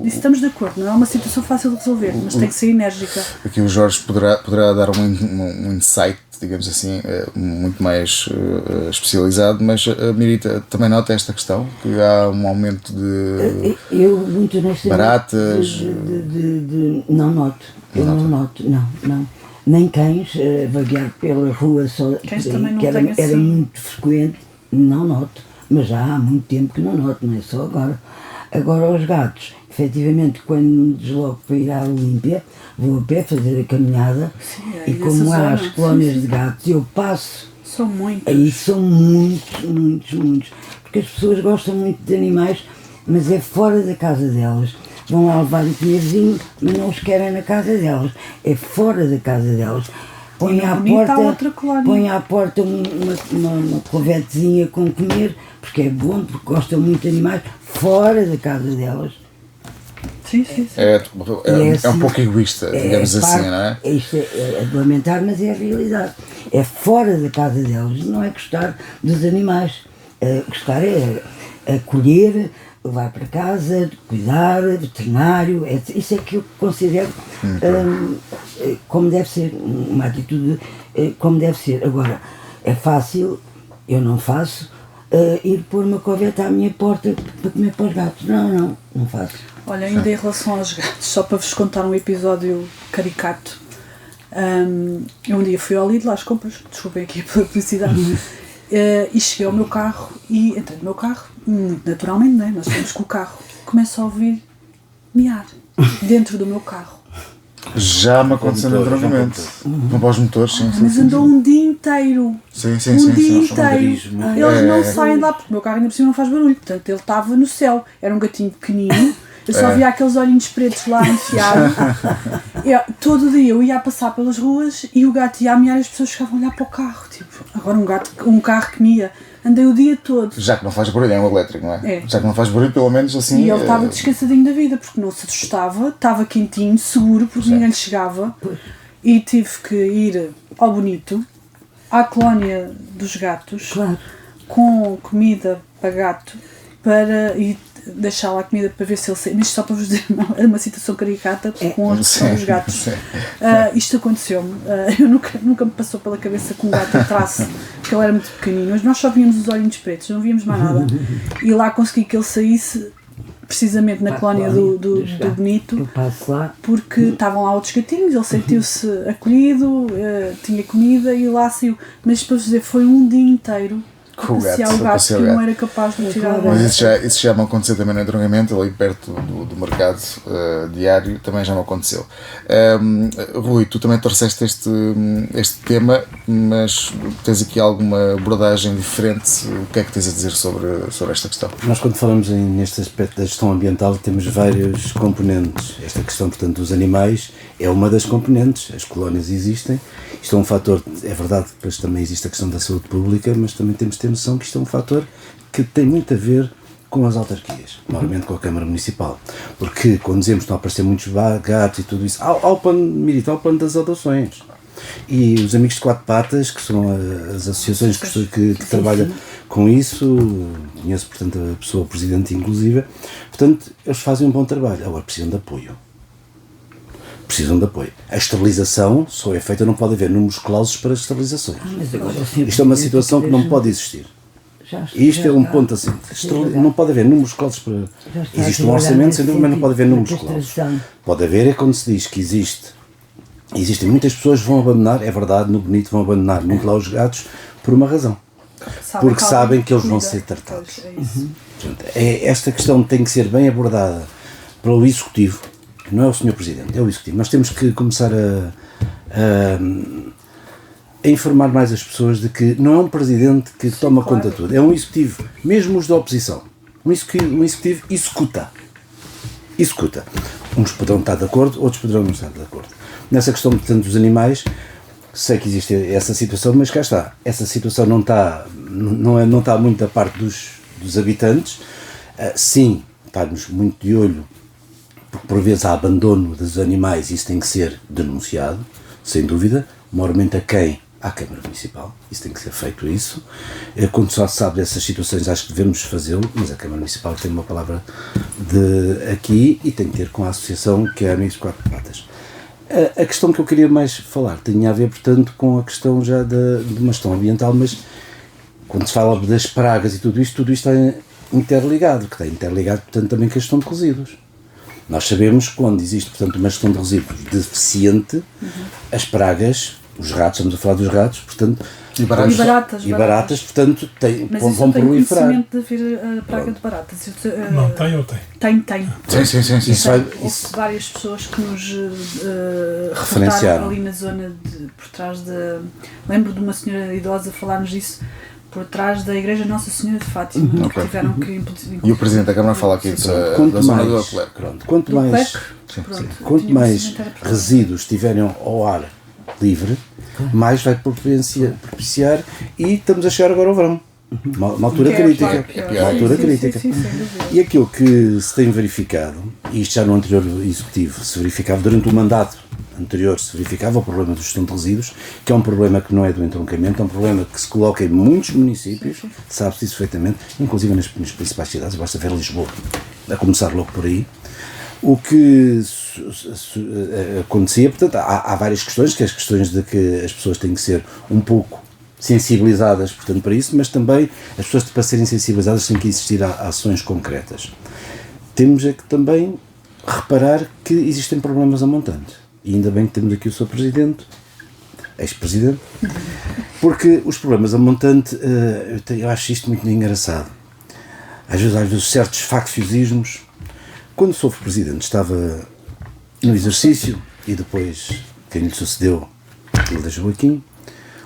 estamos de acordo, não é uma situação fácil de resolver, mas tem que ser enérgica. Aqui o Jorge poderá dar um insight, digamos assim, muito mais especializado, mas a Mirita também nota esta questão, que há um aumento de muito baratas? Não noto, não. Nem cães vaguear pela rua, só que era muito frequente, não noto. Mas já há muito tempo que não noto, não é só agora. Agora os gatos, efetivamente, quando me desloco para ir à Olímpia, vou a pé fazer a caminhada. Sim, e como há as colónias de gatos, eu passo. São muitos. Aí são muitos. Porque as pessoas gostam muito de animais, mas é fora da casa delas. Vão lá levar um comerzinho, mas não os querem na casa delas. É fora da casa delas. Põe à porta uma covetezinha com comer, porque é bom, porque gostam muito de animais, fora da casa delas. Sim. É um pouco egoísta, digamos assim, não é? Isto é de lamentar, mas é a realidade. É fora da casa delas, não é gostar dos animais. Gostar é acolher, levar para casa, cuidar, veterinário, isso é que eu considero como deve ser, uma atitude como deve ser. Agora, é fácil, eu não faço, ir pôr uma coveta à minha porta para comer para os gatos. Não faço. Olha, ainda em relação aos gatos, só para vos contar um episódio caricato, eu um dia fui ao Lidl às compras, desculpem aqui pela publicidade, e cheguei ao meu carro e entrei no meu carro, muito naturalmente, não é? Nós temos com o carro, começo a ouvir miar dentro do meu carro. Já me aconteceu no entroncamento. Não para os motores, sim. Mas andou um dia inteiro. Sim. Um dia inteiro. Eles não saem de lá, porque o meu carro ainda por cima não faz barulho. Portanto, ele estava no céu. Era um gatinho pequenino Eu só via aqueles olhinhos pretos lá enfiados. Todo dia eu ia a passar pelas ruas e o gato ia a miar e as pessoas ficavam a olhar para o carro. Tipo, agora um carro que mia. Andei o dia todo. Já que não faz barulho, é um elétrico, não é? Já que não faz barulho, pelo menos assim... E ele estava descansadinho da vida, porque não se assustava, estava quentinho, seguro, porque ninguém lhe chegava. E tive que ir ao Bonito, à colónia dos gatos, com comida para gato, e deixar lá a comida para ver se ele saía. Mas só para vos dizer, uma situação caricata com os gatos. Isto aconteceu-me. Eu nunca me passou pela cabeça que um gato entrasse, porque ele era muito pequenino, mas nós só víamos os olhinhos pretos, não víamos mais nada. E lá consegui que ele saísse precisamente na colónia do Bonito, porque estavam lá outros gatinhos, ele sentiu-se acolhido, tinha comida e lá saiu. Mas para vos dizer, foi um dia inteiro com o gato que não era capaz de tirar. Mas isso já me aconteceu também no entroncamento, ali perto do mercado diário, também já me aconteceu. Rui, tu também trouxeste este tema, mas tens aqui alguma abordagem diferente? O que é que tens a dizer sobre esta questão? Nós, quando falamos neste aspecto da gestão ambiental, temos vários componentes. Esta questão, portanto, dos animais é uma das componentes. As colónias existem. Isto é um fator, é verdade que depois também existe a questão da saúde pública, mas também temos de ter noção que isto é um fator que tem muito a ver com as autarquias, normalmente com a Câmara Municipal. Porque quando dizemos que estão a aparecer muitos gatos e tudo isso, há o plano militar, o plano das adoções. E os Amigos de Quatro Patas, que são as associações que trabalham com isso, conheço, portanto, a pessoa presidente inclusive, portanto, eles fazem um bom trabalho. Agora precisam de apoio. A estabilização só é feita, não pode haver números clausos para as estabilizações. Isto é uma situação que não pode existir. Isto é um ponto assim. Não pode haver números clausos para... Existe um orçamento, sem dúvida, mas não pode haver números clausos. Pode haver é quando se diz que existem muitas pessoas que vão abandonar, é verdade, no Bonito vão abandonar muito lá os gatos, por uma razão. Porque sabem que eles vão ser tratados. Esta questão tem que ser bem abordada pelo Executivo. Não é o Sr. Presidente, é o Executivo. Nós temos que começar a informar mais as pessoas de que não é um Presidente que toma conta de tudo, é um Executivo, mesmo os da oposição. Um Executivo executa. Uns poderão estar de acordo, outros poderão não estar de acordo. Nessa questão, portanto, dos animais, sei que existe essa situação, mas cá está. Essa situação não está muito da parte dos habitantes. Sim, estarmos muito de olho, porque por vezes há abandono dos animais, isso tem que ser denunciado, sem dúvida, maiormente à Câmara Municipal, isso tem que ser feito isso. Quando só se sabe dessas situações, acho que devemos fazê-lo, mas a Câmara Municipal tem uma palavra aqui e tem que ter com a associação que é Amigos de Quatro Patas. A questão que eu queria mais falar tinha a ver, portanto, com a questão já de uma gestão ambiental, mas quando se fala das pragas e tudo isto está interligado, que está interligado, portanto, também com a gestão de resíduos. Nós sabemos que quando existe, portanto, uma gestão de resíduos deficiente, as pragas, os ratos, estamos a falar dos ratos, portanto... E baratas, portanto, vão proliferar. Mas eu tenho conhecimento de haver a praga de baratas. Não, tem ou tem? Tem. Sim. Houve várias pessoas que nos referenciaram ali na zona por trás da... Lembro de uma senhora idosa falar-nos disso, por trás da Igreja Nossa Senhora de Fátima, que tiveram que... E o Presidente da Câmara fala aqui da zona do Leclerc. Quanto mais resíduos estiverem ao ar livre, mais vai propiciar, e estamos a chegar agora ao verão. Uma altura crítica. Sim, E aquilo que se tem verificado, e isto já no anterior Executivo se verificava, durante o mandato anterior se verificava o problema da gestão de resíduos, que é um problema que não é do entroncamento, é um problema que se coloca em muitos municípios, sabe-se isso perfeitamente, inclusive nas principais cidades, basta ver Lisboa, a começar logo por aí. O que acontecia, portanto, há várias questões, que as questões de que as pessoas têm que ser um pouco sensibilizadas, portanto, para isso, mas também as pessoas, para serem sensibilizadas, têm que existir ações concretas. Temos é que também reparar que existem problemas a montante, e ainda bem que temos aqui o Sr. Presidente, ex-Presidente, porque os problemas a montante, eu acho isto muito engraçado. Às vezes certos facciosismos. Quando sou Presidente estava no exercício, e depois quem lhe sucedeu, ele deixou aqui.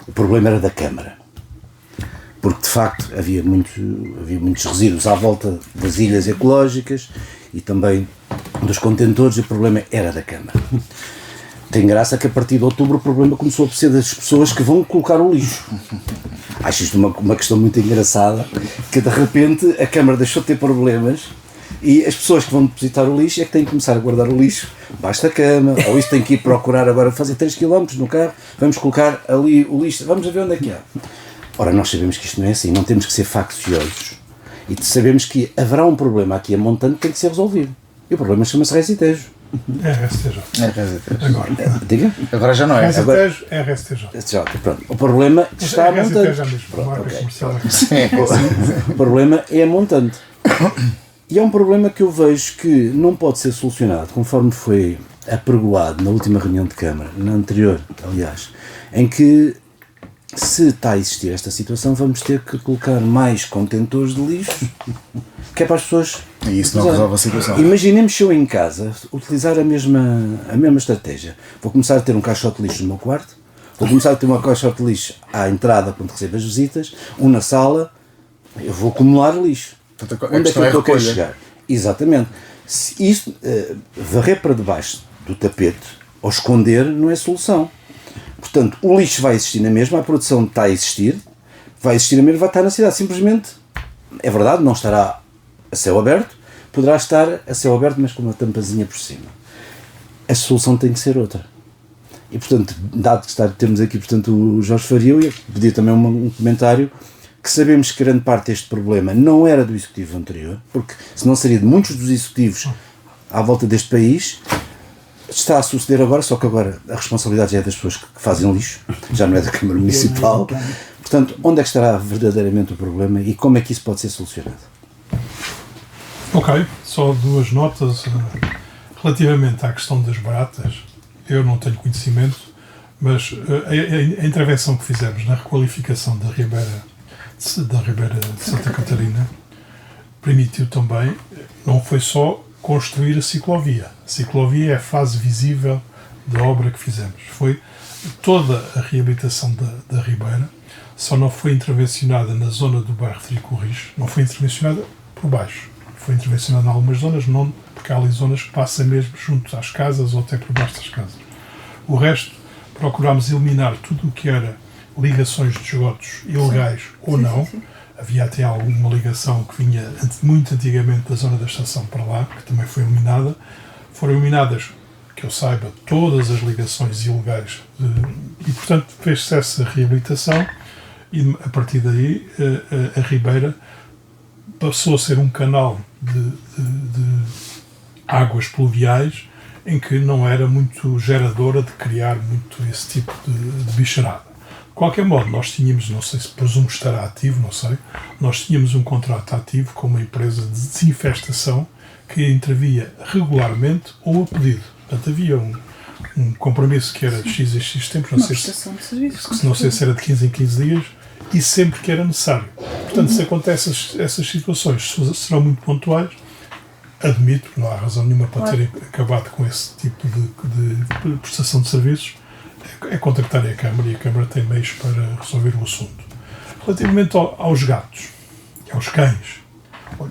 O problema era da Câmara, porque de facto havia muitos resíduos à volta das ilhas ecológicas, e também dos contentores e o problema era da Câmara. Tem graça que a partir de outubro o problema começou a ser das pessoas que vão colocar o lixo. Acho isto uma questão muito engraçada, que de repente a Câmara deixou de ter problemas e as pessoas que vão depositar o lixo é que têm que começar a guardar o lixo debaixo da cama, ou isto tem que ir procurar agora fazer 3 km no carro, vamos colocar ali o lixo, vamos ver onde é que há. Ora, nós sabemos que isto não é assim, não temos que ser facciosos e sabemos que haverá um problema aqui a montante que tem que ser resolvido. E o problema chama-se RSTJ. RSTJ. Agora. Diga? Agora já não é. RSTJ é RSTJ. Pronto. O problema está a montante. O problema é a montante. E é um problema que eu vejo que não pode ser solucionado, conforme foi apregoado na última reunião de Câmara, na anterior, aliás, em que, se está a existir esta situação, vamos ter que colocar mais contentores de lixo, que é para as pessoas... E isso não resolve a situação. Imaginemos se eu em casa utilizar a mesma estratégia. Vou começar a ter um caixote de lixo no meu quarto, vou começar a ter um caixote de lixo à entrada, onde recebo as visitas, um na sala, eu vou acumular lixo. Onde é que eu quero chegar? Exatamente. Se isto, varrer para debaixo do tapete ou esconder não é solução. Portanto, o lixo vai existir na mesma, a produção está a existir, vai existir na mesma, vai estar na cidade. Simplesmente, é verdade, não estará a céu aberto, poderá estar a céu aberto, mas com uma tampazinha por cima. A solução tem que ser outra. E, portanto, dado que temos aqui, portanto, o Jorge Faria, eu ia pedir também um comentário, que sabemos que grande parte deste problema não era do Executivo anterior, porque senão seria de muitos dos Executivos à volta deste país. Está a suceder agora, só que agora a responsabilidade já é das pessoas que fazem lixo, já não é da Câmara Municipal. Portanto, onde é que estará verdadeiramente o problema e como é que isso pode ser solucionado? Ok, só 2 notas. Relativamente à questão das baratas, eu não tenho conhecimento, mas a intervenção que fizemos na requalificação da Ribeira de Santa Catarina permitiu também, não foi só construir a ciclovia. A ciclovia é a fase visível da obra que fizemos. Foi toda a reabilitação da Ribeira, só não foi intervencionada na zona do bairro Tricurris, não foi intervencionada por baixo. Foi intervencionada em algumas zonas, não, porque há ali zonas que passam mesmo junto às casas ou até por baixo das casas. O resto, procurámos eliminar tudo o que era ligações de esgotos ilegais ou não. Havia até alguma ligação que vinha muito antigamente da zona da estação para lá, que também foi eliminada. Foram eliminadas, que eu saiba, todas as ligações ilegais e, portanto, fez-se essa reabilitação e, a partir daí, a Ribeira passou a ser um canal de águas pluviais em que não era muito geradora de criar muito esse tipo de bicharada. De qualquer modo, nós tínhamos, não sei se presumo estará ativo, não sei, nós tínhamos um contrato ativo com uma empresa de desinfestação que intervia regularmente ou a pedido. Portanto, havia um compromisso que era de X a X tempos, não sei se era de 15 em 15 dias, e sempre que era necessário. Portanto, se acontecem essas situações, serão muito pontuais, admito que não há razão nenhuma para terem acabado com esse tipo de prestação de serviços, é contactarem a Câmara e a Câmara tem meios para resolver o assunto. Relativamente aos gatos e aos cães,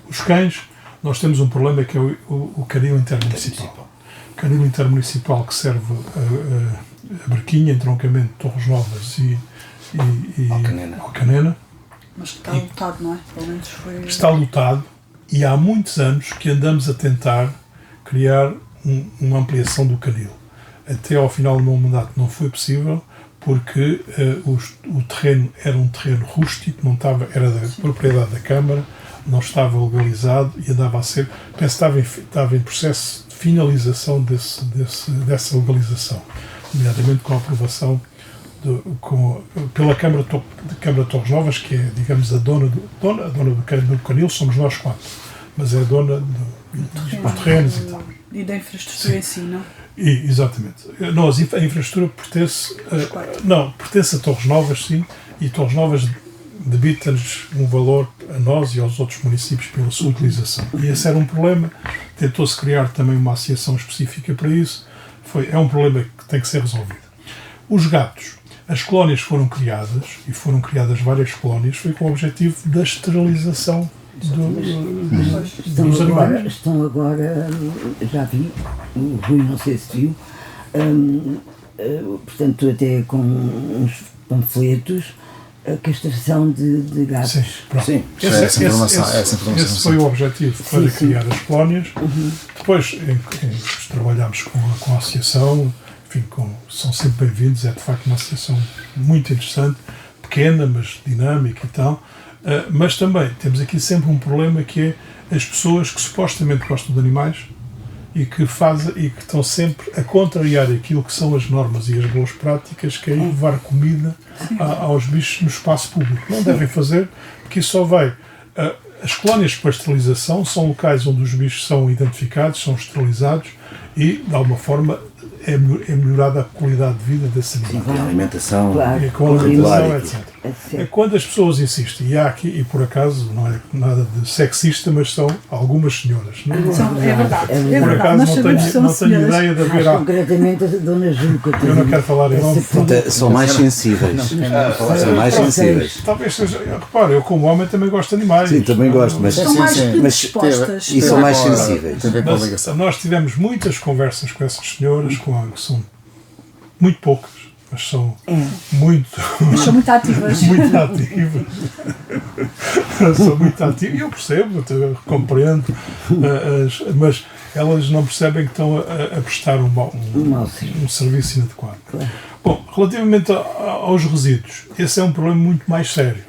os cães, nós temos um problema que é o canil intermunicipal. O canil intermunicipal que serve a Barquinha, entroncamento de Torres Novas e Alcanena. Mas que está lotado, não é? Pelo menos foi... Está lotado e há muitos anos que andamos a tentar criar uma ampliação do canil. Até ao final do meu mandato não foi possível porque o terreno era um terreno rústico, não estava, era da propriedade da Câmara, não estava legalizado e andava a ser, penso que estava em processo de finalização dessa legalização, nomeadamente com a aprovação pela Câmara de Torres Novas, que é, digamos, a dona do canil, somos nós 4, mas é a dona dos terrenos e tal. E da infraestrutura em si, não? Exatamente. A infraestrutura pertence a Torres Novas, sim, e Torres Novas debita-nos um valor a nós e aos outros municípios pela sua utilização. E esse era um problema, tentou-se criar também uma associação específica para isso, é um problema que tem que ser resolvido. Os gatos, as colónias foram criadas, e foram criadas várias colónias, foi com o objetivo da esterilização dos animais. Estão agora, já vi, o Rui não sei se viu, portanto até com uns panfletos, a castração de gatos. Sim, pronto. Sim. Esse foi o objetivo para criar as colónias. Depois trabalhámos com a associação, enfim, são sempre bem-vindos, é de facto uma associação muito interessante, pequena, mas dinâmica e tal. Mas também temos aqui sempre um problema, que é as pessoas que supostamente gostam de animais e que estão sempre a contrariar aquilo que são as normas e as boas práticas, que é levar comida aos bichos no espaço público. Não devem fazer, porque isso só vai... As colónias de pasteurização são locais onde os bichos são identificados, são esterilizados e, de alguma forma, é melhorada a qualidade de vida desse animal. Com a alimentação, Claro. Com a alimentação, etc. É Quando as pessoas insistem, e há aqui, e por acaso não é nada de sexista, mas são algumas senhoras. Não é? É verdade. É É Por verdade. acaso Nós não sabemos que são tenho senhoras. ideia de haver... mais concretamente a Dona Juca. Eu não quero falar em nome. são mais sensíveis. São mais sensíveis. Talvez seja... Repara, eu como homem também gosto de animais. Sim, também gosto, mas São mais sim. predispostas. E são mais sensíveis. Tem a ver com a Mas ligação. nós tivemos muitas conversas com essas senhoras, que são muito poucas, mas são muito... Mas são muito ativas. muito ativas. São muito ativas. Eu percebo, eu compreendo, mas elas não percebem que estão a prestar um serviço inadequado. Claro. Bom, relativamente aos resíduos, esse é um problema muito mais sério.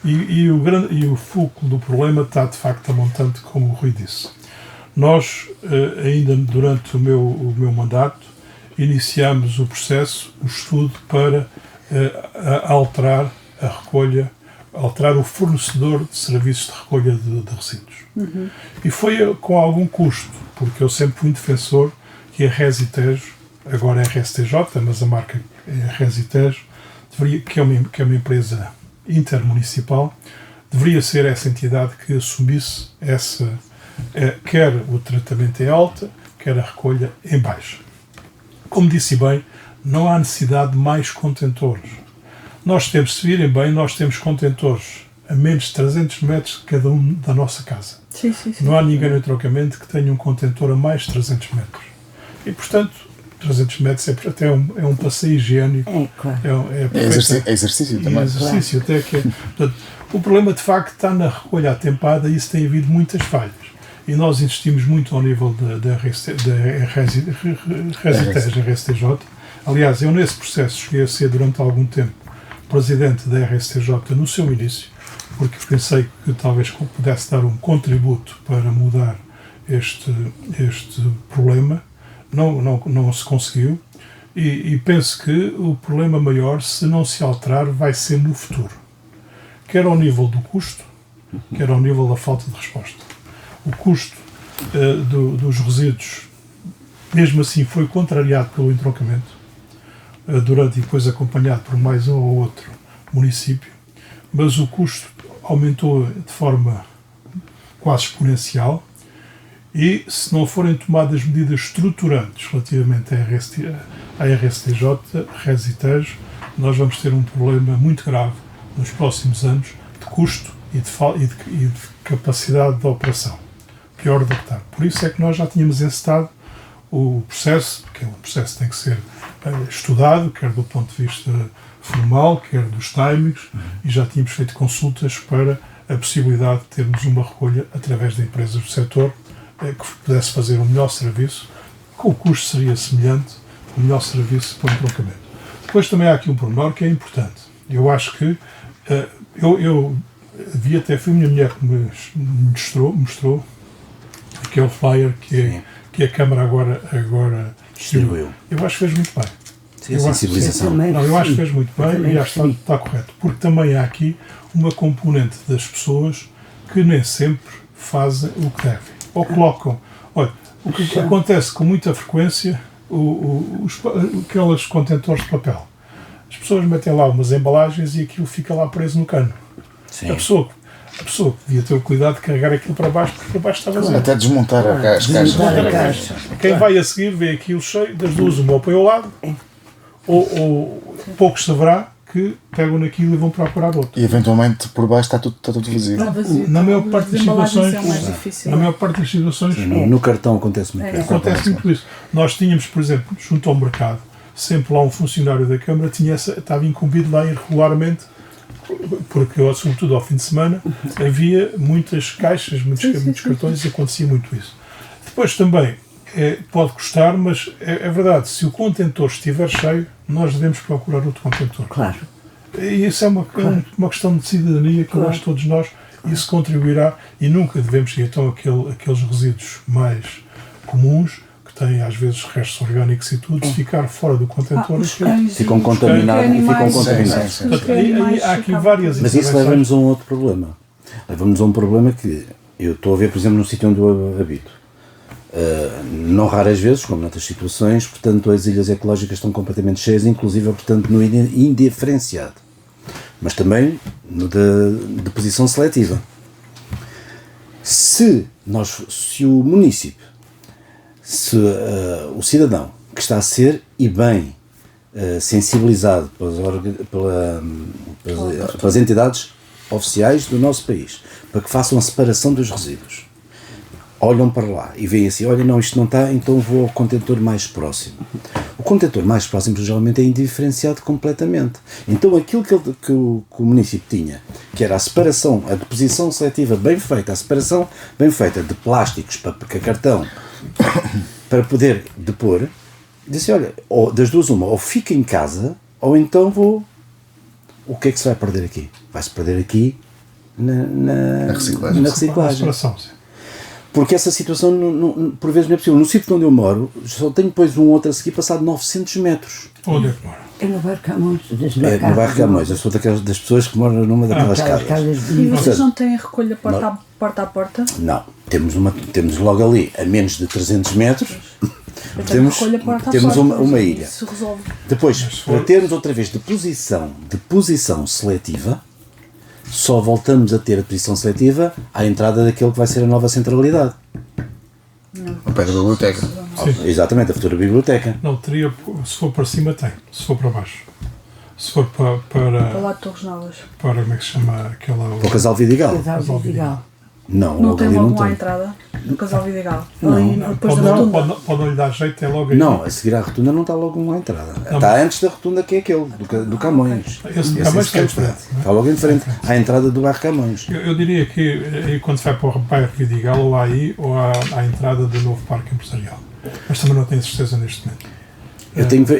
E o foco do problema está de facto a montante, como o Rui disse. Nós, ainda durante o meu mandato, iniciámos o processo, o estudo para alterar a recolha, alterar o fornecedor de serviços de recolha de resíduos. E foi com algum custo, porque eu sempre fui um defensor que a Resitejo, agora é RSTJ, mas a marca é Resitejo, que é uma empresa intermunicipal, deveria ser essa entidade que assumisse quer o tratamento em alta, quer a recolha em baixa. Como disse bem, não há necessidade de mais contentores. Se virem bem, nós temos contentores a menos de 300 metros de cada um da nossa casa. Sim. Não há ninguém no entroncamento que tenha um contentor a mais de 300 metros. E, portanto, 300 metros até é um passeio higiênico. É, claro. É exercício também. Exercício, até que portanto, o problema, de facto, está na recolha atempada e isso tem havido muitas falhas. E nós insistimos muito ao nível da RSTJ. Aliás, eu nesse processo cheguei a ser durante algum tempo presidente da RSTJ no seu início, porque pensei que talvez pudesse dar um contributo para mudar este problema. Não se conseguiu e penso que o problema maior, se não se alterar, vai ser no futuro. Quer ao nível do custo, quer ao nível da falta de resposta. O custo dos resíduos, mesmo assim, foi contrariado pelo entroncamento, durante e depois acompanhado por mais um ou outro município, mas o custo aumentou de forma quase exponencial e, se não forem tomadas medidas estruturantes relativamente à RSTJ, Resitejo, nós vamos ter um problema muito grave nos próximos anos de custo e de capacidade de operação. Pior do que está. Por isso é que nós já tínhamos encetado o processo, porque o processo tem que ser estudado, quer do ponto de vista formal, quer dos timings, e já tínhamos feito consultas para a possibilidade de termos uma recolha através de empresas do setor que pudesse fazer um melhor serviço, com o custo seria semelhante, um melhor serviço para o entroncamento. Depois também há aqui um pormenor que é importante. Eu acho que eu vi, até foi a minha mulher que me mostrou aquele flyer que a Câmara agora Distribuiu. Eu acho que fez muito bem. Sim, a sensibilização. Eu acho que fez muito bem e acho que está correto. Porque também há aqui uma componente das pessoas que nem sempre fazem o que devem. Ou colocam... Olha, o que acontece com muita frequência, aqueles contentores de papel. As pessoas metem lá umas embalagens e aquilo fica lá preso no cano. Sim. A pessoa devia ter o cuidado de carregar aquilo para baixo, porque para baixo está vazio. Até desmontar as caixas. Quem vai a seguir vê aquilo cheio, das duas, uma ou põe ao lado, ou poucos saberá que pegam naquilo e vão procurar outro. E eventualmente por baixo está tudo vazio. Está vazio, Na maior então, parte das as embalagens situações, são mais difíceis. na maior parte das situações No cartão acontece muito isso. acontece muito isso. Nós tínhamos, por exemplo, junto ao mercado, sempre lá um funcionário da Câmara estava incumbido lá a ir regularmente, porque sobretudo ao fim de semana havia muitas caixas, muitos cartões, e acontecia muito isso. Depois também pode custar, mas é verdade, se o contentor estiver cheio, nós devemos procurar outro contentor. Claro. E isso é uma questão de cidadania que eu acho que todos nós, isso contribuirá, e nunca devemos ir então aqueles resíduos mais comuns, que têm às vezes restos orgânicos e tudo, se ficar fora do contentor, Ficam contaminados. Portanto, aí há aqui várias Mas isso intervenções. leva-nos a um outro problema. Leva-nos a um problema que eu estou a ver, por exemplo, no sítio onde eu habito. Não raras vezes, como noutras situações, portanto, as ilhas ecológicas estão completamente cheias, inclusive, portanto, no indiferenciado. Mas também no de posição seletiva. Se o município, o cidadão que está a ser e bem sensibilizado pelas entidades oficiais do nosso país, para que façam a separação dos resíduos, olham para lá e veem assim, olha, não, isto não está, então vou ao contentor mais próximo. O contentor mais próximo geralmente é indiferenciado completamente. Então aquilo que o município tinha, que era a separação, a deposição seletiva bem feita, a separação bem feita de plásticos para cartão, para poder depor, disse, olha, das duas uma, ou fica em casa, ou então vou... O que é que se vai perder aqui? Vai-se perder aqui na reciclagem. Porque essa situação, por vezes, não é possível. No sítio onde eu moro, só tenho depois um outro a seguir passado 900 metros. Onde é que mora? É no bairro Camões. No bairro Camões. Eu sou das pessoas que moram numa daquelas casas. E vocês não têm recolha porta a porta? Não. Temos logo ali, a menos de 300 metros, temos uma ilha. Isso resolve. Depois, para termos outra vez deposição seletiva, só voltamos a ter a deposição seletiva à entrada daquilo que vai ser a nova centralidade. Ao pé da biblioteca. Exatamente, a futura biblioteca. Não, teria, se for para cima tem, se for para baixo. Se for para lá de Torres Novas. Para, como é que se chama aquela... Para o Casal Vidigal. Não tem logo à entrada no Casal Vidigal. Ali depois da rotunda. Pode não lhe dar jeito, é logo aí. Não, a seguir à rotunda não está logo uma entrada. Está antes da rotunda, que é aquele, do Camões. Esse Camões está em frente. Está logo em frente, à entrada do bairro Camões. Eu diria que aí quando vai para o bairro Vidigal, ou aí, ou à entrada do novo parque empresarial. Mas também não tenho certeza neste momento.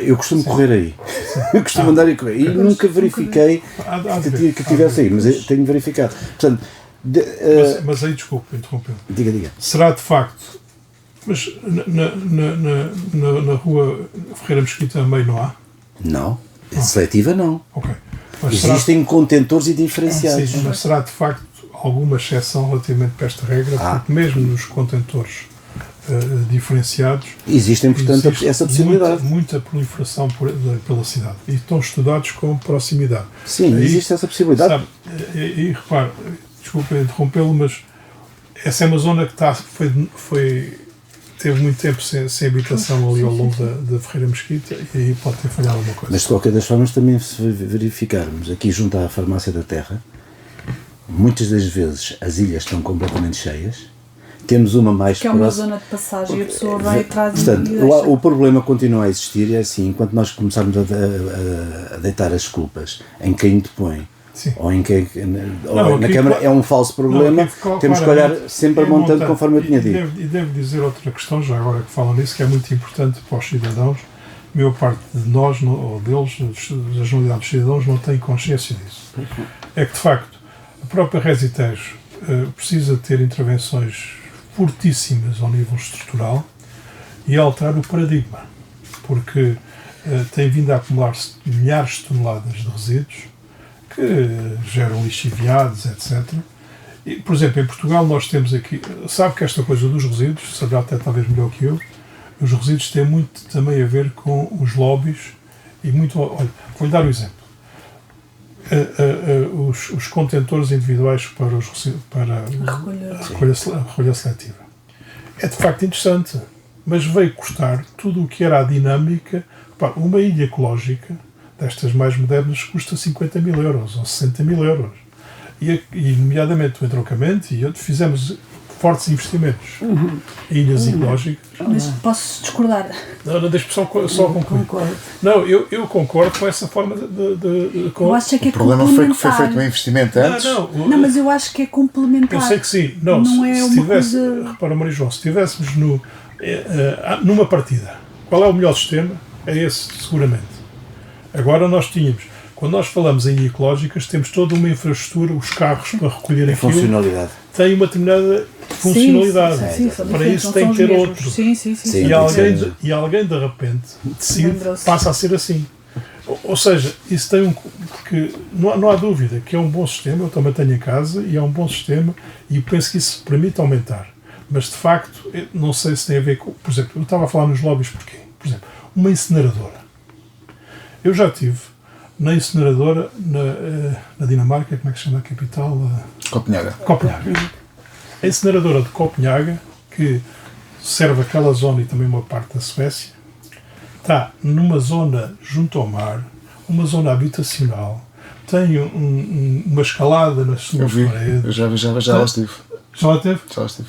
Eu costumo correr aí. Eu costumo andar e correr. E nunca verifiquei que tivesse aí, mas eu tenho verificado. Portanto, mas aí, desculpe, interrompeu. Diga. Será de facto, mas na rua Ferreira Mesquita meio não há? Não, seletiva não. Ok. Existem contentores e diferenciados. Sim, mas será de facto alguma exceção relativamente para esta regra? Porque mesmo nos contentores diferenciados existem, portanto, essa possibilidade. Muita proliferação pela cidade. E estão estudados com proximidade. Sim, aí, existe essa possibilidade. Sabe, e repare, desculpa interrompê-lo, mas essa é uma zona que teve muito tempo sem habitação ali ao longo da Ferreira Mesquita, e aí pode ter falhado alguma coisa. Mas de qualquer das formas, também se verificarmos aqui junto à Farmácia da Terra, muitas das vezes as ilhas estão completamente cheias. Temos uma mais que é uma zona de passagem e a pessoa vai atrás. Portanto, o problema continua a existir, é assim, enquanto nós começarmos a deitar as culpas em quem depõe, ou em quem na Câmara, é um falso problema, temos que olhar sempre montando conforme eu tinha dito. E devo dizer outra questão, já agora que falam nisso, que é muito importante para os cidadãos. A maior parte de nós, ou deles, da generalidade dos cidadãos, não tem consciência disso. É que, de facto, a própria Resitejo precisa ter intervenções fortíssimas ao nível estrutural e alterar o paradigma, porque tem vindo a acumular-se milhares de toneladas de resíduos que geram lixiviados, etc. E, por exemplo, em Portugal nós temos aqui, sabe que esta coisa dos resíduos, saberá até talvez melhor que eu, os resíduos têm muito também a ver com os lobbies e muito, olha, vou-lhe dar um exemplo. Os contentores individuais para a recolha seletiva. É de facto interessante, mas veio custar tudo o que era a dinâmica. Uma ilha ecológica destas mais modernas custa 50 mil euros ou 60 mil euros. E nomeadamente o entroncamento e outros fizemos fortes investimentos em ilhas ecológicas. Mas posso discordar? Não, deixa-me só concluir. Não, eu concordo com essa forma de eu acho que é o problema foi que foi complementar. feito um investimento antes. Não, mas eu acho que é complementar. Eu sei que sim. Não, é se uma tivesse, coisa... repara, Maria João, se estivéssemos numa partida, qual é o melhor sistema? É esse, seguramente. Agora nós tínhamos, quando nós falamos em ecológicas, temos toda uma infraestrutura, os carros para recolher aquilo, Funcionalidade. têm uma determinada funcionalidade. Sim, são para diferentes, isso não tem são que os ter mesmos. outro. Sim. E alguém de repente decide, Lembrou-se. passa a ser assim. Ou seja, isso tem porque não há dúvida que é um bom sistema, eu também tenho em casa, e é um bom sistema, e penso que isso permite aumentar. Mas de facto, eu não sei se tem a ver com. Por exemplo, eu estava a falar nos lobbies porquê? Por exemplo, uma incineradora. Eu já estive na incineradora na Dinamarca, como é que se chama a capital? Copenhaga. Copenhaga. A incineradora de Copenhaga, que serve aquela zona e também uma parte da Suécia, está numa zona junto ao mar, uma zona habitacional, tem uma escalada nas Eu suas vi, paredes. eu já lá estive. Já lá teve? Já lá estive.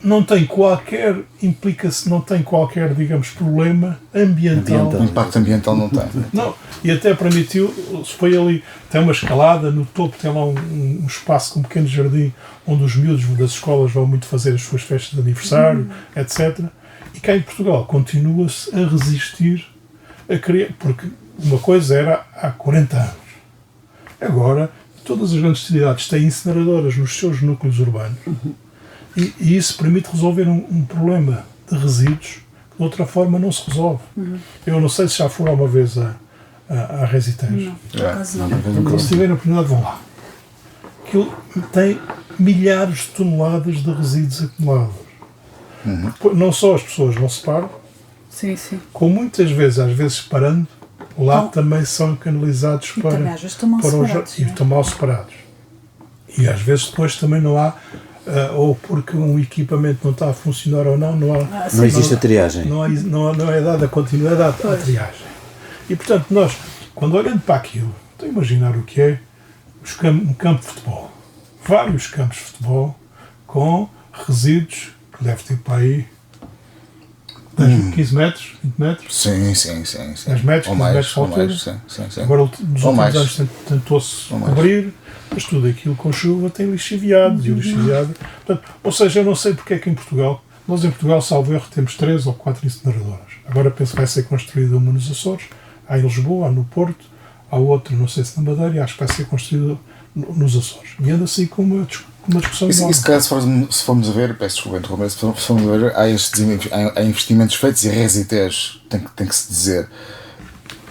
Não tem qualquer, implica-se, não tem qualquer, digamos, problema ambiental. O impacto ambiental não tem. Não, e até permitiu, foi ali, tem uma escalada, no topo tem lá um espaço com um pequeno jardim onde os miúdos das escolas vão muito fazer as suas festas de aniversário, etc. E cá em Portugal continua-se a resistir a criar, porque uma coisa era há 40 anos. Agora, todas as grandes cidades têm incineradoras nos seus núcleos urbanos e isso permite resolver um problema de resíduos que de outra forma não se resolve. Eu não sei se já foram uma vez a Resitães. Não, por acaso não. Quando se tiverem a oportunidade, vão lá. Aquilo tem milhares de toneladas de resíduos acumulados. Não só as pessoas não separam, Sim. como muitas vezes, às vezes separando, lá Então, também são canalizados e para, também às vezes estão mal para separados, e não é? estão mal separados. E às vezes depois também não há, ou porque um equipamento não está a funcionar ou não há. Não existe a triagem. Não é dada a continuidade à triagem. E portanto, nós, quando olhando para aquilo, estou a imaginar o que é um campo de futebol. Vários campos de futebol com resíduos que deve ter para aí 15 metros, 20 metros. Sim. 10 metros, ou 15 mais, metros de ou altura. mais, sim. Agora, nos Ou últimos mais. anos tentou-se Ou mais. cobrir, mas tudo aquilo com chuva tem lixiviado e lixiviado. Portanto, ou seja, eu não sei porque é que em Portugal, nós em Portugal, salvo erro, temos 3 ou 4 incineradoras. Agora penso que vai ser construída uma nos Açores, há em Lisboa, há no Porto, há outra, não sei se na Madeira, e acho que vai ser construída nos Açores. E anda assim com uma discussão enorme. Isso, caso se formos a ver, peço desculpa interromper, se formos a ver, há investimentos feitos e a Resitez, tem que se dizer,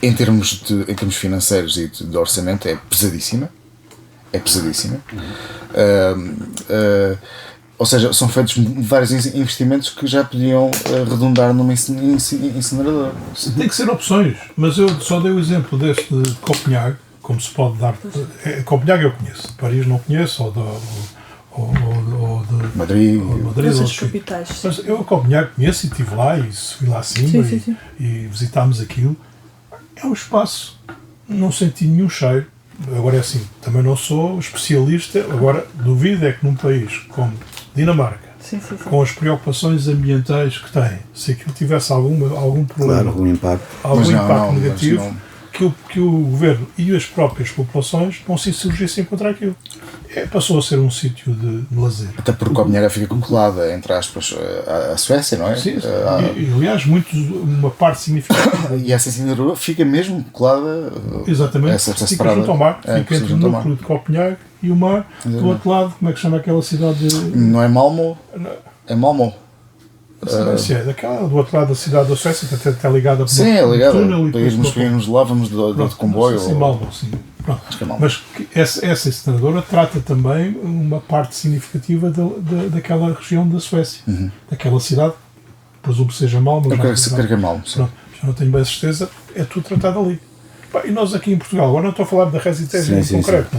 em termos financeiros e de orçamento, é pesadíssima. Ou seja, são feitos vários investimentos que já podiam redundar numa incineradora. Tem que ser opções, mas eu só dei o exemplo deste de Copenhague, como se pode dar. Copenhague eu conheço, Paris não conheço, ou de Madrid. Essas ou capitais. mas eu Copenhague conheço e estive lá e subi lá acima Sim. e visitámos aquilo. É um espaço, não senti nenhum cheiro. Agora é assim, também não sou especialista, agora duvido é que num país como Dinamarca, Sim. com as preocupações ambientais que tem, se aquilo tivesse algum problema, Claro, algum impacto. algum Mas não, impacto mas negativo, não. que o governo e as próprias populações não se insurgissem contra aquilo. Passou a ser um sítio de lazer. Até porque Copenhaga fica colada, entre aspas, à Suécia, não é? Sim, e aliás, uma parte significativa. E essa incineradora fica mesmo colada. Exatamente, essa fica separada. junto ao mar, É, fica entre o junto ao mar. núcleo de Copenhague e o mar. Do outro lado, como é que chama aquela cidade? Não é Malmö? É Malmö. Daquela do outro lado da cidade da Suécia, que até está ligada por Sim, é ligado. túnel e Para irmos lá, vamos de comboio. Sim, Malmö, sim. Pronto. Acho que é Malmö. Mas essa incineradora trata também uma parte significativa daquela região da Suécia, daquela cidade, presumo que seja Malmö. Eu quero que é Malmö, sim. Pronto, já não tenho bem certeza, é tudo tratado ali. E nós aqui em Portugal, agora não estou a falar da Resitez em concreto,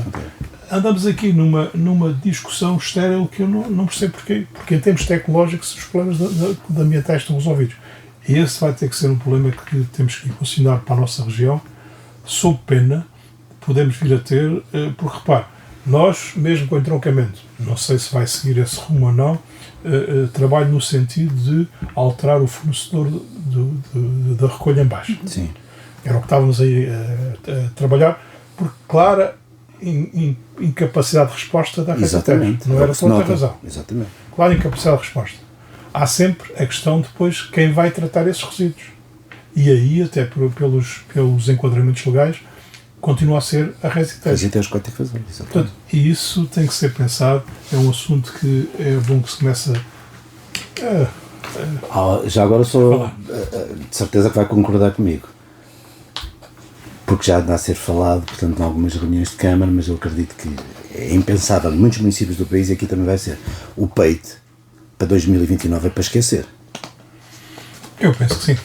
andamos aqui numa discussão estéril que eu não percebo porquê. Porque em termos tecnológicos os problemas de ambientais estão resolvidos. E esse vai ter que ser um problema que temos que equacionar para a nossa região, sob pena, podemos vir a ter, porque repare, nós, mesmo com o entroncamento, não sei se vai seguir esse rumo ou não, trabalho no sentido de alterar o fornecedor da recolha em baixo. Sim. Era o que estávamos aí a trabalhar, porque clara incapacidade de resposta da Exatamente. Não era por outra razão. Exatamente. Clara incapacidade de resposta. Há sempre a questão depois quem vai tratar esses resíduos. E aí, até pelos enquadramentos legais, continua a ser a Resitejo. Resitejo que tem que fazer, exatamente. Portanto, e isso tem que ser pensado, é um assunto que é bom que se comece Já agora sou de certeza que vai concordar comigo. Porque já anda a ser falado, portanto, em algumas reuniões de Câmara, mas eu acredito que é impensável, em muitos municípios do país, e aqui também vai ser, o peito para 2029 é para esquecer. Eu penso que sim.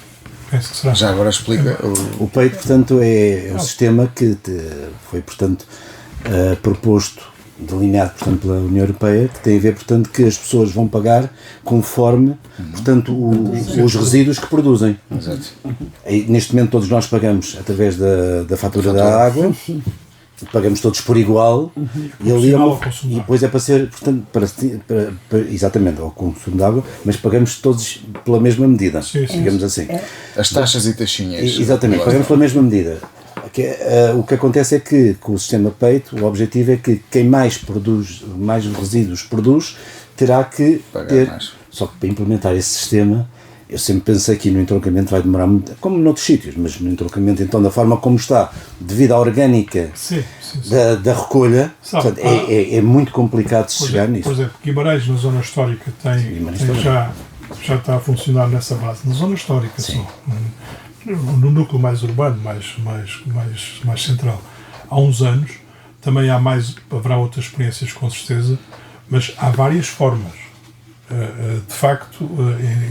Penso que será. Já agora explica. O peito, portanto, é o sistema que foi, portanto, proposto, delineado, portanto, pela União Europeia, que tem a ver, portanto, que as pessoas vão pagar conforme, portanto, os resíduos que produzem. Exato. E, neste momento todos nós pagamos através da fatura da água, pagamos todos por igual, e ali e depois é para ser, portanto, exatamente, ao consumo de água, mas pagamos todos pela mesma medida, digamos assim. As taxas e taxinhas. Exatamente, pagamos pela mesma medida. O que acontece é que, com o sistema peito, o objetivo é que quem mais resíduos produz, terá que pagar ter mais. Só que para implementar esse sistema, eu sempre pensei que no entroncamento vai demorar muito, como noutros sítios, mas no entroncamento, então, da forma como está, devido à orgânica da recolha, portanto, é muito complicado de chegar nisso. Por exemplo, Guimarães, na zona histórica, já está a funcionar nessa base. Na zona histórica só. No núcleo mais urbano, mais central. Há uns anos, também haverá outras experiências com certeza, mas há várias formas. De facto,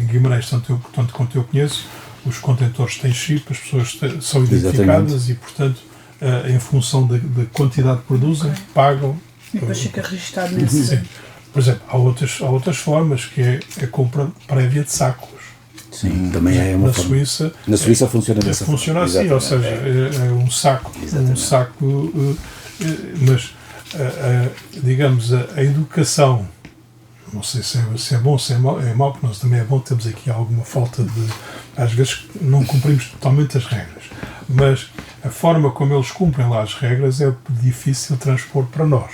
em Guimarães, tanto quanto eu conheço, os contentores têm chip, as pessoas são identificadas e, portanto, em função da quantidade que produzem, pagam. E depois fica registado nesse. Sim. Por exemplo, há outras formas, que é a compra prévia de sacos. Sim, também é uma forma. Na Suíça funciona dessa forma. Funciona assim, ou seja, é um saco, mas digamos, a educação, não sei se é bom ou se é mau, porque nós também é bom, temos aqui alguma falta de, às vezes não cumprimos totalmente as regras, mas a forma como eles cumprem lá as regras é difícil transpor para nós.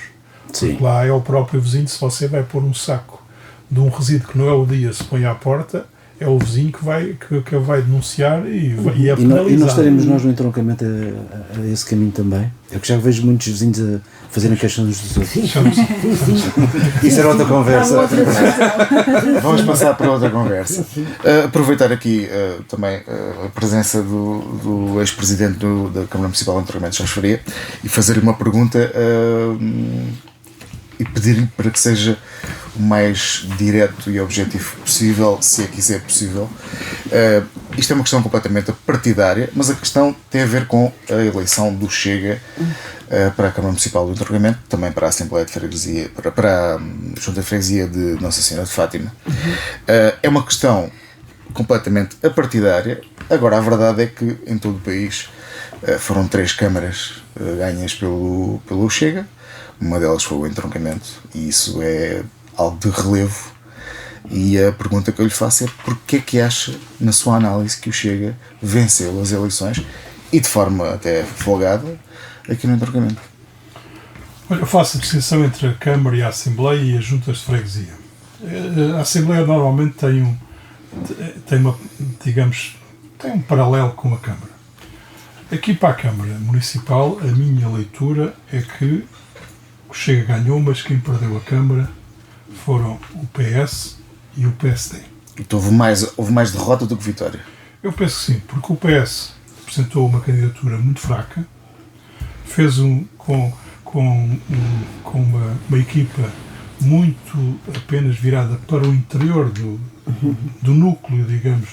Sim. Porque lá é o próprio vizinho, se você vai pôr um saco de um resíduo que não é o dia, se põe à porta, é o vizinho que vai denunciar e é penalizado. E nós estaremos nós no entroncamento a esse caminho também. Eu que já vejo muitos vizinhos a fazerem queixas uns dos outros. Isso era outra conversa. Vamos passar para outra conversa. Aproveitar aqui também a presença do ex-presidente da Câmara Municipal de Entroncamento, Jorge Faria, e fazer-lhe uma pergunta e pedir-lhe para que seja o mais direto e objetivo possível, se é que isso é possível. Isto é uma questão completamente partidária, mas a questão tem a ver com a eleição do Chega para a Câmara Municipal do Entroncamento, também para a Assembleia de Freguesia, para a Junta de Freguesia de Nossa Senhora de Fátima. É uma questão completamente apartidária. Agora, a verdade é que em todo o país foram 3 câmaras ganhas pelo Chega. Uma delas foi o Entroncamento, e isso é algo de relevo. E a pergunta que eu lhe faço é: porquê é que acha, na sua análise, que o Chega venceu as eleições, e de forma até folgada, aqui no Entroncamento? Olha, eu faço a distinção entre a Câmara e a Assembleia e as juntas de freguesia. A Assembleia normalmente tem um paralelo com a Câmara. Aqui para a Câmara Municipal, a minha leitura é que o Chega ganhou, mas quem perdeu a Câmara foram o PS e o PSD. Então houve mais derrota do que vitória? Eu penso que sim, porque o PS apresentou uma candidatura muito fraca, fez com uma equipa muito apenas virada para o interior do núcleo, digamos,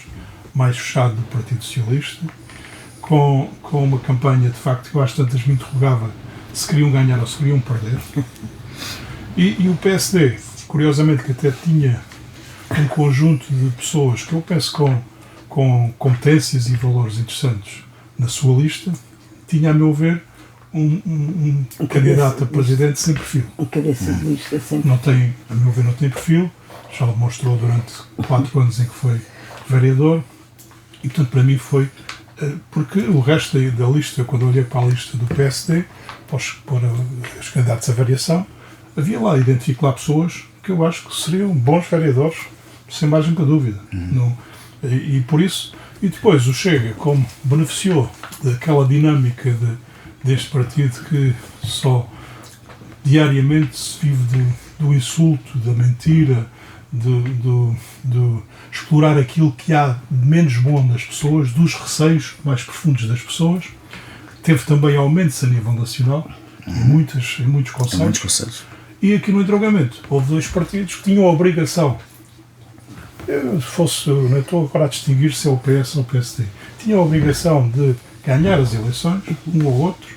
mais fechado do Partido Socialista, com uma campanha, de facto, que eu às tantas me interrogava se queriam ganhar ou se queriam perder. E o PSD, curiosamente, que até tinha um conjunto de pessoas que eu penso com competências e valores interessantes na sua lista, tinha, a meu ver, um candidato a presidente sem perfil. Um cabeça de lista sempre. Não tem, a meu ver, não tem perfil, já o demonstrou durante 4 anos em que foi vereador, e portanto para mim foi, porque o resto da lista, quando eu olhei para a lista do PSD, para os candidatos à variação, havia lá, identifico lá pessoas que eu acho que seriam bons vereadores, sem margem para dúvida. Não, e por isso, e depois o Chega, como beneficiou daquela dinâmica deste partido que só diariamente se vive do insulto, da mentira, do explorar aquilo que há de menos bom nas pessoas, dos receios mais profundos das pessoas. Teve também aumentos a nível nacional, em muitos concelhos. E aqui no entrogamento houve 2 partidos que tinham a obrigação, não estou agora a distinguir se é o PS ou o PSD, tinham a obrigação de ganhar as eleições, um ou outro,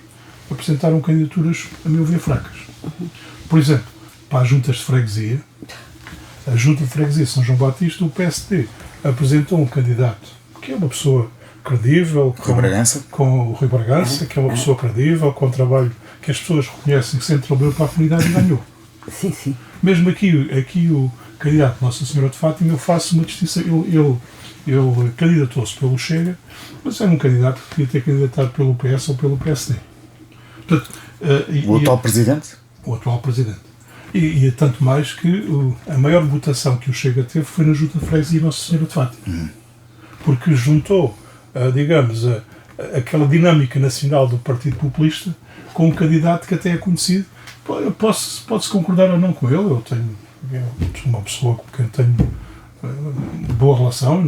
apresentaram candidaturas, a meu ver, fracas. Por exemplo, para as juntas de freguesia, a junta de freguesia de São João Batista, o PSD apresentou um candidato que é uma pessoa credível, com o Rui Bragança, que é uma pessoa credível, com trabalho que as pessoas reconhecem que sempre trabalhou para a comunidade e ganhou. Sim, sim. Mesmo aqui o candidato Nossa Senhora de Fátima, eu faço uma distinção. Ele candidatou-se pelo Chega, mas era um candidato que podia ter candidatado pelo PS ou pelo PSD. Portanto, o atual presidente? O atual presidente. E tanto mais que a maior votação que o Chega teve foi na Junta de Freguesia Nossa Senhora de Fátima. Porque juntou, digamos, aquela dinâmica nacional do Partido Populista com um candidato que até é conhecido. Pode-se concordar ou não com ele, eu sou uma pessoa com quem tenho boa relação,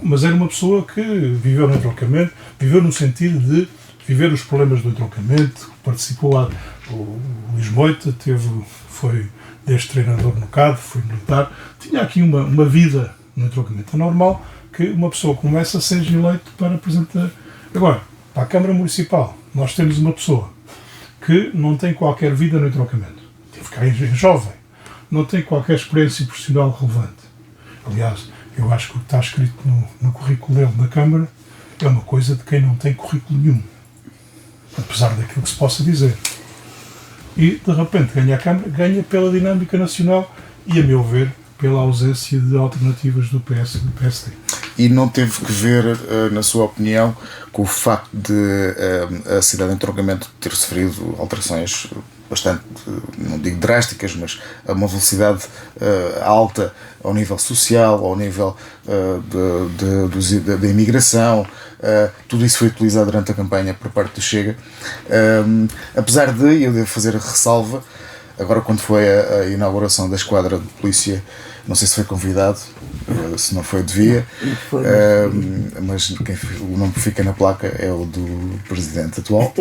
mas era uma pessoa que viveu no entroncamento, viveu no sentido de viver os problemas do entroncamento, participou lá, o Luís Moita foi desde treinador no CAD, foi militar, tinha aqui uma vida no entroncamento. É normal que uma pessoa como essa seja eleita para apresentar. Agora, para a Câmara Municipal, nós temos uma pessoa que não tem qualquer vida no entroncamento, teve que ficar jovem, não tem qualquer experiência profissional relevante. Aliás, eu acho que o que está escrito no currículo dele na Câmara é uma coisa de quem não tem currículo nenhum, apesar daquilo que se possa dizer. E, de repente, ganha a Câmara, ganha pela dinâmica nacional e, a meu ver, pela ausência de alternativas do PS e do PSD. E não teve que ver, na sua opinião, com o facto de a cidade de entroncamento ter sofrido alterações bastante, não digo drásticas, mas a uma velocidade alta ao nível social, ao nível da imigração, tudo isso foi utilizado durante a campanha por parte do Chega. Apesar de, eu devo fazer a ressalva, agora quando foi a inauguração da esquadra de polícia, não sei se foi convidado, se não foi, devia, mas o nome que fica na placa é o do presidente atual.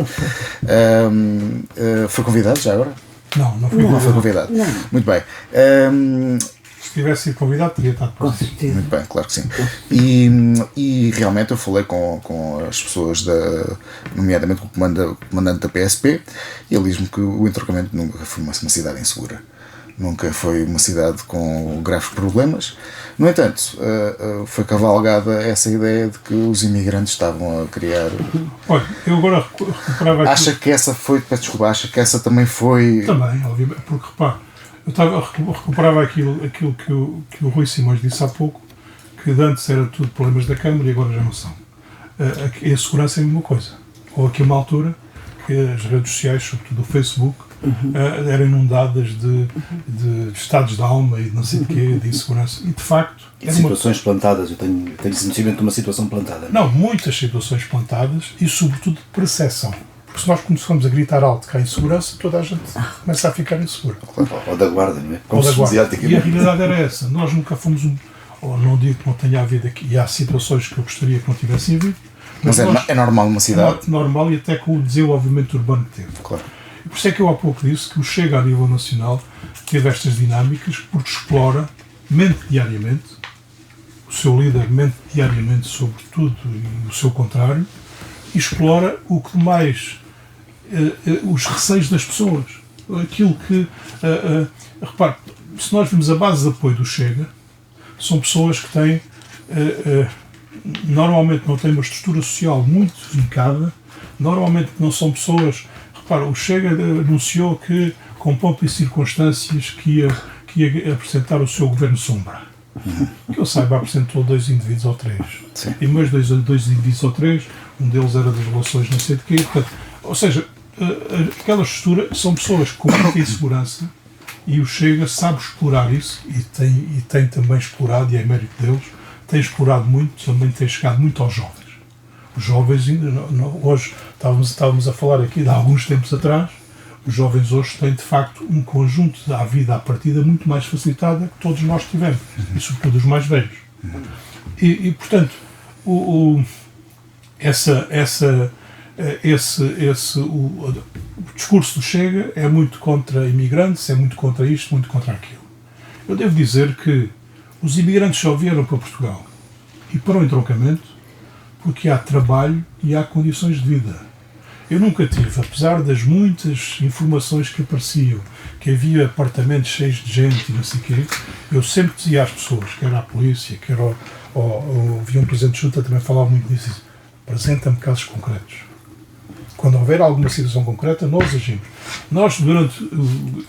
Foi convidado já agora? Não foi convidado. Não. Muito bem. Se tivesse sido convidado, teria estado com certeza. Muito bem, claro que sim. E realmente eu falei com as pessoas, nomeadamente com o comandante da PSP, e ele diz-me que o entroncamento nunca foi uma cidade insegura. Nunca foi uma cidade com graves problemas. No entanto, foi cavalgada essa ideia de que os imigrantes estavam a criar... Olha, eu agora recuperava aquilo... Acha que essa foi... Peço desculpa, acha que essa também foi... Também, obviamente, porque repare, eu recuperava aquilo que o Rui Simões disse há pouco, que antes era tudo problemas da Câmara e agora já não são. A segurança é a mesma coisa. Houve aqui uma altura que as redes sociais, sobretudo o Facebook, eram inundadas de estados de alma e não sei de quê, de insegurança. E de facto... Situações plantadas, eu tenho conhecimento de uma situação plantada. Não, muitas situações plantadas e sobretudo de percepção. Porque se nós começamos a gritar alto que há insegurança, toda a gente começa a ficar insegura. Ou da guarda, não é? Ou da guarda. E a realidade era essa. Nós nunca fomos ou não digo que não tenha havido aqui, e há situações que eu gostaria que não tivessem havido. Mas é normal numa cidade? É normal, e até com o desenvolvimento urbano que teve. Claro. E por isso é que eu há pouco disse que o Chega a nível nacional teve estas dinâmicas porque explora, mente diariamente, o seu líder mente diariamente sobre tudo e o seu contrário, e explora o que mais os receios das pessoas. Aquilo que repare, se nós vimos a base de apoio do Chega, são pessoas que têm normalmente não têm uma estrutura social muito vincada, normalmente não são pessoas... Repara, o Chega anunciou que, com pompa e circunstâncias, que ia apresentar o seu governo sombra. Que eu saiba, apresentou 2 indivíduos ou 3. Sim. E mais dois indivíduos ou 3, um deles era das relações não sei de quê. Portanto, ou seja, aquela estrutura são pessoas com muita insegurança e o Chega sabe explorar isso e tem também explorado, e é mérito deles, tem explorado muito, também tem chegado muito aos jovens. Os jovens, hoje estávamos a falar aqui de há alguns tempos atrás, os jovens hoje têm de facto um conjunto da vida à partida muito mais facilitada que todos nós tivemos, e sobretudo os mais velhos. E portanto, o discurso do Chega é muito contra imigrantes, é muito contra isto, muito contra aquilo. Eu devo dizer que os imigrantes só vieram para Portugal e para o entroncamento porque há trabalho e há condições de vida. Eu nunca tive, apesar das muitas informações que apareciam, que havia apartamentos cheios de gente e não sei o quê, eu sempre dizia às pessoas, quer à polícia, quer havia um presidente de junta também falava muito disso, apresenta-me casos concretos. Quando houver alguma situação concreta, nós agimos. Nós, durante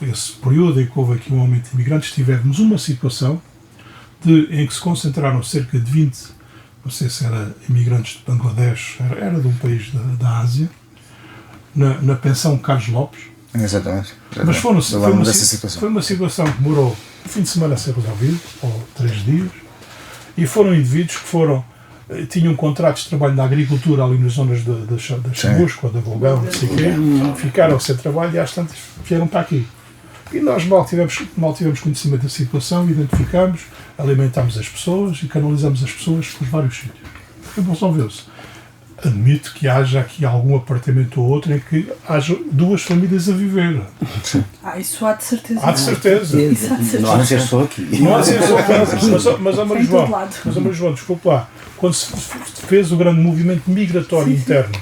esse período em que houve aqui um aumento de imigrantes, tivemos uma situação em que se concentraram cerca de 20, não sei se era imigrantes de Bangladesh, era de um país da Ásia, na pensão Carlos Lopes. Exatamente. Mas foi uma situação que demorou um fim de semana a ser resolvido, ou 3 dias, e foram indivíduos que tinham contratos de trabalho na agricultura ali nas zonas da Chamusco, ou da Volgão, não sei o quê, ficaram sem trabalho e às tantas vieram para aqui. E nós mal tivemos conhecimento da situação, identificámos, alimentámos as pessoas e canalizamos as pessoas por vários sítios. E resolveu-se. Admito que haja aqui algum apartamento ou outro em que haja 2 famílias a viver. Isso há de certeza. Há de certeza. Isso há de certeza. Não há de ser só aqui. Não há de ser só aqui. Mas, Em todo lado. João, desculpa lá. Quando se fez o grande movimento migratório interno,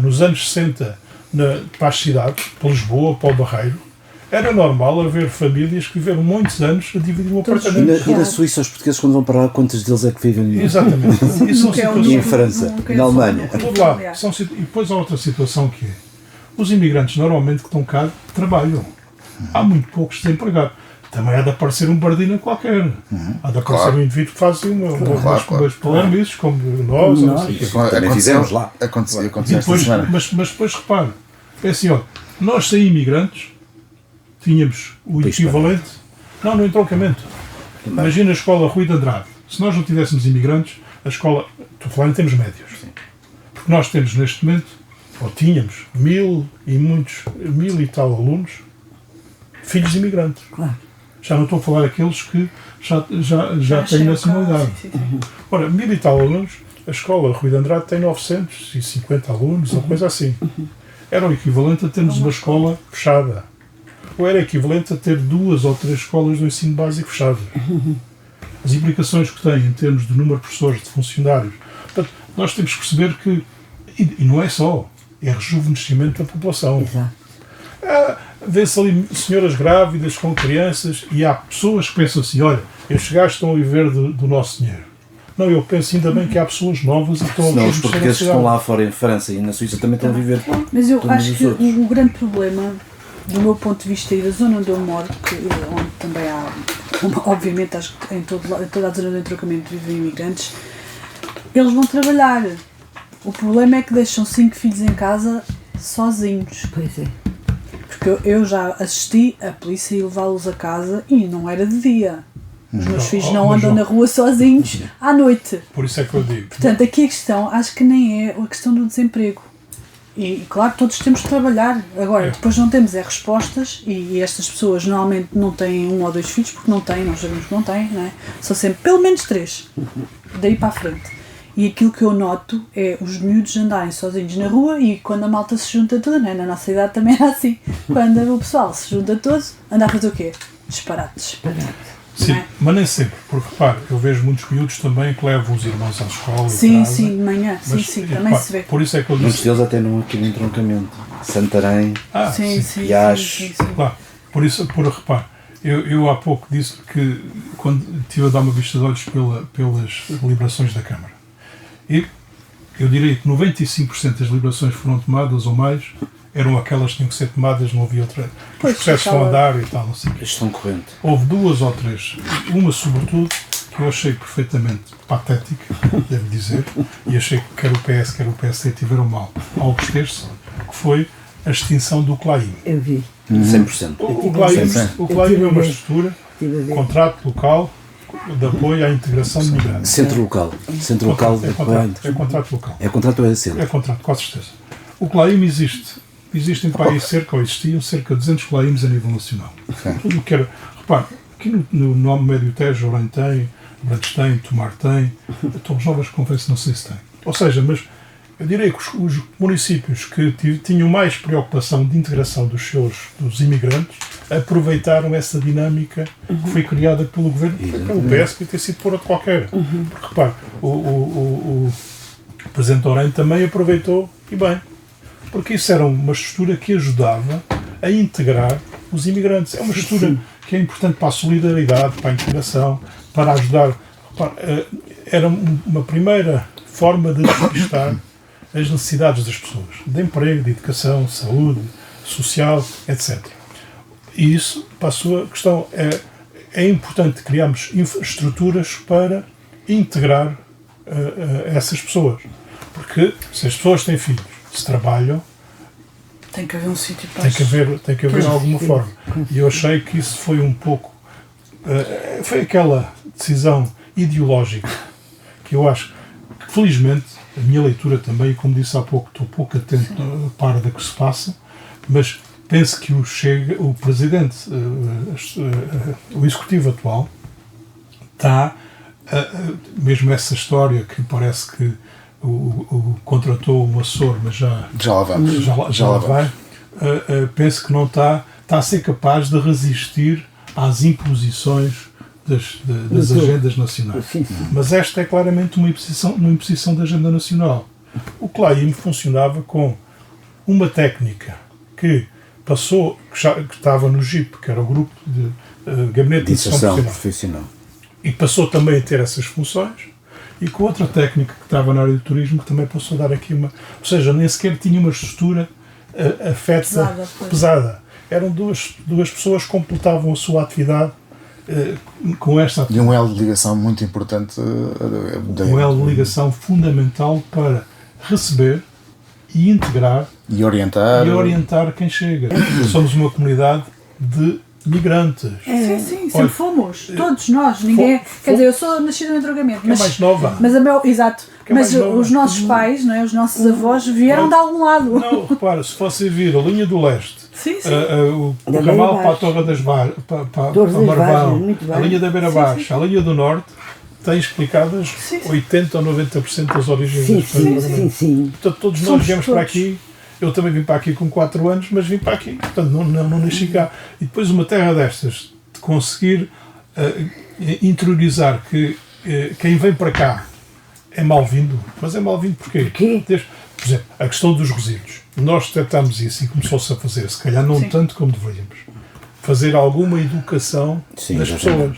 nos anos 60, para as cidades, para Lisboa, para o Barreiro, era normal haver famílias que viveram muitos anos a dividir um apartamento. E na Suíça, os portugueses, quando vão para lá, quantos deles é que vivem? Exatamente. E em França, na Alemanha. Tudo lá. E depois há outra situação que é: os imigrantes, normalmente, que estão cá, trabalham. Há muito poucos desempregados. Também há de aparecer um bardina qualquer. Há de aparecer um indivíduo que faz umas palermices, como nós. Também fizemos lá. Aconteceu mas depois repare, é assim, ó, nós sem imigrantes tínhamos o equivalente, no entroncamento. Imagina a escola Rui de Andrade. Se nós não tivéssemos imigrantes, a escola, estou a falar em termos médios, porque nós temos neste momento, ou tínhamos, 1000 e tal alunos, filhos de imigrantes. Claro. Já não estou a falar daqueles que já têm nacionalidade. Ora, 1000 e tal alunos, a escola Rui de Andrade tem 950 alunos, ou coisa assim. Era o equivalente a termos uma escola fechada. Ou era equivalente a ter 2 ou 3 escolas do ensino básico fechadas. As implicações que tem em termos de número de professores, de funcionários. Portanto, nós temos que perceber que, e não é só, é rejuvenescimento da população. Exato. Vê-se ali senhoras grávidas com crianças e há pessoas que pensam assim, olha, estes gajos estão a viver do nosso dinheiro. Não, eu penso ainda bem que há pessoas novas e estão Senão a os portugueses que estão lá fora em França e na Suíça também estão a viver. Mas eu acho que outros. o grande problema, do meu ponto de vista e da zona onde eu moro, onde também há, obviamente, acho que em toda a zona do entroncamento vivem imigrantes, eles vão trabalhar. O problema é que deixam 5 filhos em casa sozinhos. Pois é. Porque eu já assisti a polícia ir levá-los a casa e não era de dia. Os meus filhos não andam na rua sozinhos à noite. Por isso é que eu digo. Portanto, aqui a questão, acho que nem é a questão do desemprego. E claro, todos temos de trabalhar. Agora, depois não temos respostas e estas pessoas normalmente não têm 1 ou 2 filhos, porque não têm, nós sabemos que não têm, não é? São sempre pelo menos 3, daí para a frente. E aquilo que eu noto é os miúdos andarem sozinhos na rua e quando a malta se junta toda, não é? Na nossa idade também era assim. Quando o pessoal se junta todo, anda a fazer o quê? Disparates. Sim, É? mas nem sempre, porque repare, eu vejo muitos miúdos também que levam os irmãos à escola. Sim, trazem, sim, de manhã, mas, sim, também repare, se vê. Por isso é que eu Muitos disse. deles até não aqui no entroncamento. Santarém. Sim. Claro, por isso, repare, eu há pouco disse que quando estive a dar uma vista de olhos pelas deliberações da Câmara, E eu diria que 95% das liberações que foram tomadas ou mais eram aquelas que tinham que ser tomadas, não havia outra. Os processos vão andar e tal, não sei o quê. Gestão corrente. Houve 2 ou 3, uma sobretudo, que eu achei perfeitamente patética, devo dizer, e achei que quer o PS, quer o PSD tiveram mal ao abster-se, que foi a extinção do CLAIM. Eu vi. 100%. O CLAIM é uma estrutura, contrato local de apoio à integração de migrantes. Centro local. Centro local É contrato local. É contrato ou é centro? É contrato, com certeza. O CLAIM existe. Existem para aí existiam cerca de 200 CLAIMs a nível nacional. Tudo o que era. Repare, aqui no Médio Tejo, Orem tem, Brantes tem, Tomar tem, Torres Novas, confesso, não sei se tem. Ou seja, mas eu diria que os municípios que tinham mais preocupação de integração dos imigrantes aproveitaram essa dinâmica que foi criada pelo governo, pelo PS, que ter sido por outro qualquer. Porque, repare, o Presidente Orem também aproveitou, e bem, porque isso era uma estrutura que ajudava a integrar os imigrantes. É uma estrutura que é importante para a solidariedade, para a integração, para ajudar. Era uma primeira forma de despistar as necessidades das pessoas, de emprego, de educação, saúde, social, etc. E isso, para a sua questão, é importante criarmos infraestruturas para integrar essas pessoas. Porque se as pessoas têm filhos, se trabalham, Tem que haver um sítio para tem que haver de alguma forma. E eu achei que isso foi um pouco... foi aquela decisão ideológica que eu acho que, felizmente, a minha leitura também, como disse há pouco, estou pouco atento a par da que se passa, mas penso que o Presidente, o Executivo atual, está, mesmo essa história que parece que o contratou o Açor, mas já lá vamos. Já lá vai. Penso que não está a ser capaz de resistir às imposições das agendas nacionais. Mas esta é claramente uma imposição da agenda nacional. O CLAIM funcionava com uma técnica que passou, que estava no GIP, que era o grupo de Gabinete de Inserção Profissional, e passou também a ter essas funções, e com outra técnica que estava na área do turismo, que também passou a dar aqui uma... Ou seja, nem sequer tinha uma estrutura afeta pesada. Eram duas pessoas que completavam a sua atividade com esta atividade. E um elo de ligação muito importante. Um elo de ligação fundamental para receber e integrar e orientar quem chega. Somos uma comunidade de migrantes. Sim, sempre fomos. Todos nós. Ninguém. Quer dizer, eu sou nascida no Entrogamento. Mas é mais nova. Mas os nossos pais, não é? Os nossos avós vieram de algum lado. Não, repara, se fosse vir a linha do leste, o Da ramal Beira para a Torre das Bar, para Marvão, a linha da Beira Baixa, a linha do norte, tem explicadas 80 ou 90% das origens das pessoas. Sim. Portanto, todos nós viemos para aqui. Eu também vim para aqui com 4 anos, mas vim para aqui, portanto não nasci cá. E depois uma terra destas, de conseguir interiorizar que quem vem para cá é mal-vindo. Mas é mal-vindo porquê? Por exemplo, a questão dos resíduos. Nós detectámos isso e começou-se a fazer, se calhar não tanto como deveríamos, fazer alguma educação das pessoas.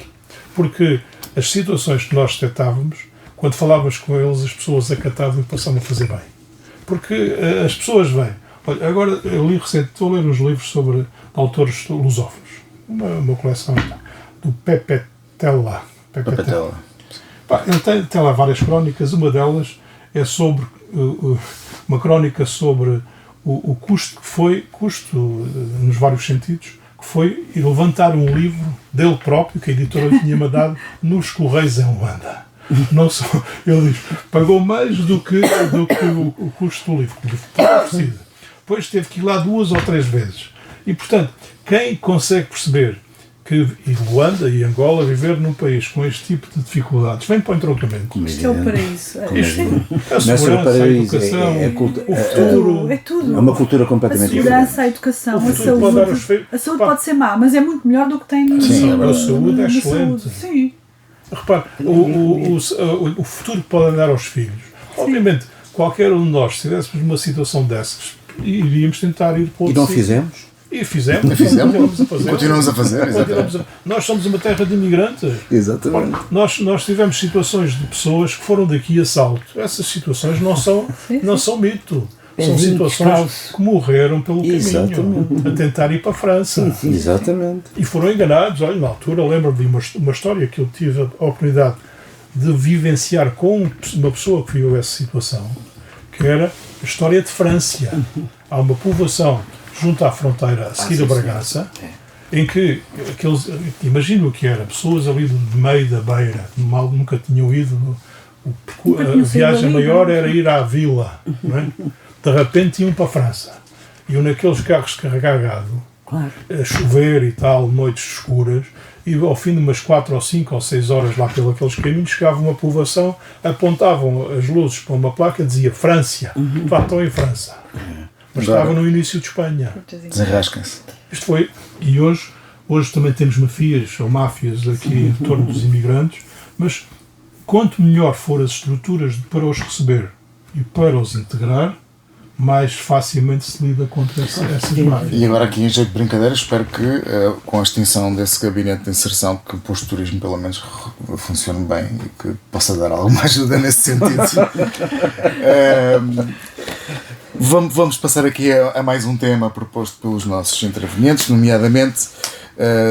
Porque as situações que nós detectávamos, quando falávamos com eles, as pessoas acatavam e passavam a fazer bem. Porque as pessoas vêm. Olha, agora eu li recente, estou a ler uns livros sobre autores lusófonos. Uma coleção do Pepe Tella. Ele tem lá várias crónicas. Uma delas é sobre uma crónica sobre o custo que foi, nos vários sentidos, que foi ir levantar um livro dele próprio, que a editora lhe tinha mandado, nos Correios em Luanda. Não só, ele diz, pagou mais do que o custo do livro. O livro estava oferecido. Depois teve que ir lá 2 ou 3 vezes. E, portanto, quem consegue perceber que Luanda e Angola viver num país com este tipo de dificuldades, vem para o entroncamento. Isto é o paraíso. A segurança, a educação, o futuro. É tudo. É uma cultura completamente diferente. A segurança, a educação, a saúde. A saúde pode ser má, mas é muito melhor do que tem no a saúde é excelente. Sim. Repare, o futuro que pode dar aos filhos. Obviamente, qualquer um de nós, se estivéssemos numa situação dessas, iríamos tentar ir para outro E não sítio. fizemos? E fizemos. Continuamos a fazer. Exatamente. Nós somos uma terra de imigrantes. Exatamente. Nós tivemos situações de pessoas que foram daqui a salto. Essas situações não são mito. São situações que morreram pelo caminho a tentar ir para a França. Sim. Exatamente. E foram enganados. Olha, na altura, lembro-me de uma história que eu tive a oportunidade de vivenciar com uma pessoa que viveu essa situação, que era a história de França. Há uma povoação junto à fronteira, a seguir a Bragança, em que imagino o que era, pessoas ali de meio da beira, mal nunca tinham ido, a viagem maior era ir à vila, não é? De repente iam para a França, iam naqueles carros de carregar gado, a chover e tal, noites escuras, e ao fim de umas 4 ou 5 ou 6 horas lá pelos caminhos, chegavam a uma povoação, apontavam as luzes para uma placa, dizia França, estão em França. Mas estavam no início de Espanha. Desenrasquem-se. Isto foi, e hoje também temos mafias ou máfias aqui em torno dos imigrantes, mas quanto melhor for as estruturas para os receber e para os integrar, mais facilmente se lida contra essas máfias. E agora aqui em jeito de brincadeira, espero que com a extinção desse gabinete de inserção, que o posto de turismo pelo menos funcione bem e que possa dar alguma ajuda nesse sentido. Vamos passar aqui a mais um tema proposto pelos nossos intervenientes, nomeadamente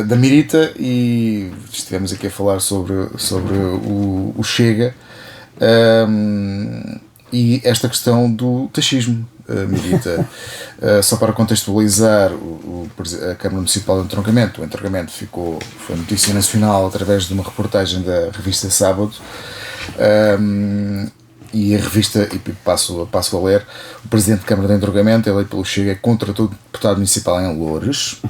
da Mirita, e estivemos aqui a falar sobre o Chega e esta questão do taxismo. Mirita, só para contextualizar a Câmara Municipal de Entroncamento, o entroncamento foi notícia nacional através de uma reportagem da revista Sábado, e a revista, e passo a ler, o Presidente de Câmara de Entroncamento, eleito pelo Chega, contratou o deputado municipal em Loures.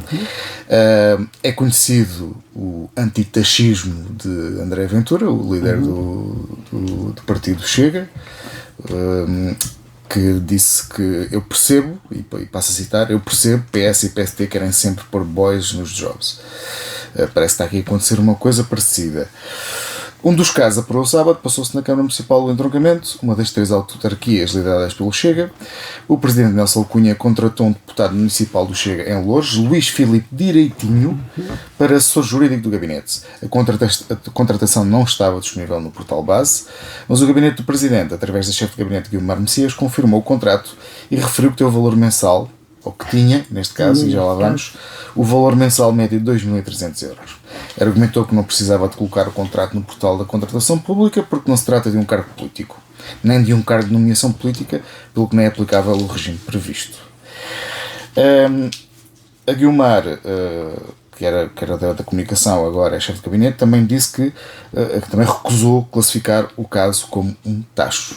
É conhecido o antitaxismo de André Ventura, o líder do partido Chega, que disse que eu percebo, e passo a citar, eu percebo, PS e PST querem sempre pôr boys nos jobs. Parece que está aqui a acontecer uma coisa parecida. Um dos casos apurou sábado, passou-se na Câmara Municipal do Entroncamento, uma das 3 autarquias lideradas pelo Chega. O Presidente Nelson Cunha contratou um deputado municipal do Chega em Loures, Luís Filipe Direitinho, para assessor jurídico do gabinete. A contratação não estava disponível no portal base, mas o gabinete do Presidente, através da chefe de gabinete Guilmar Messias, confirmou o contrato e referiu que teve o valor mensal, ou que tinha, neste caso, e já lá vamos, o valor mensal médio de 2.300 euros. Argumentou que não precisava de colocar o contrato no portal da contratação pública porque não se trata de um cargo político, nem de um cargo de nomeação política, pelo que não é aplicável o regime previsto. A Guilmar, que era da comunicação, agora é chefe de gabinete, também disse que também recusou classificar o caso como um tacho.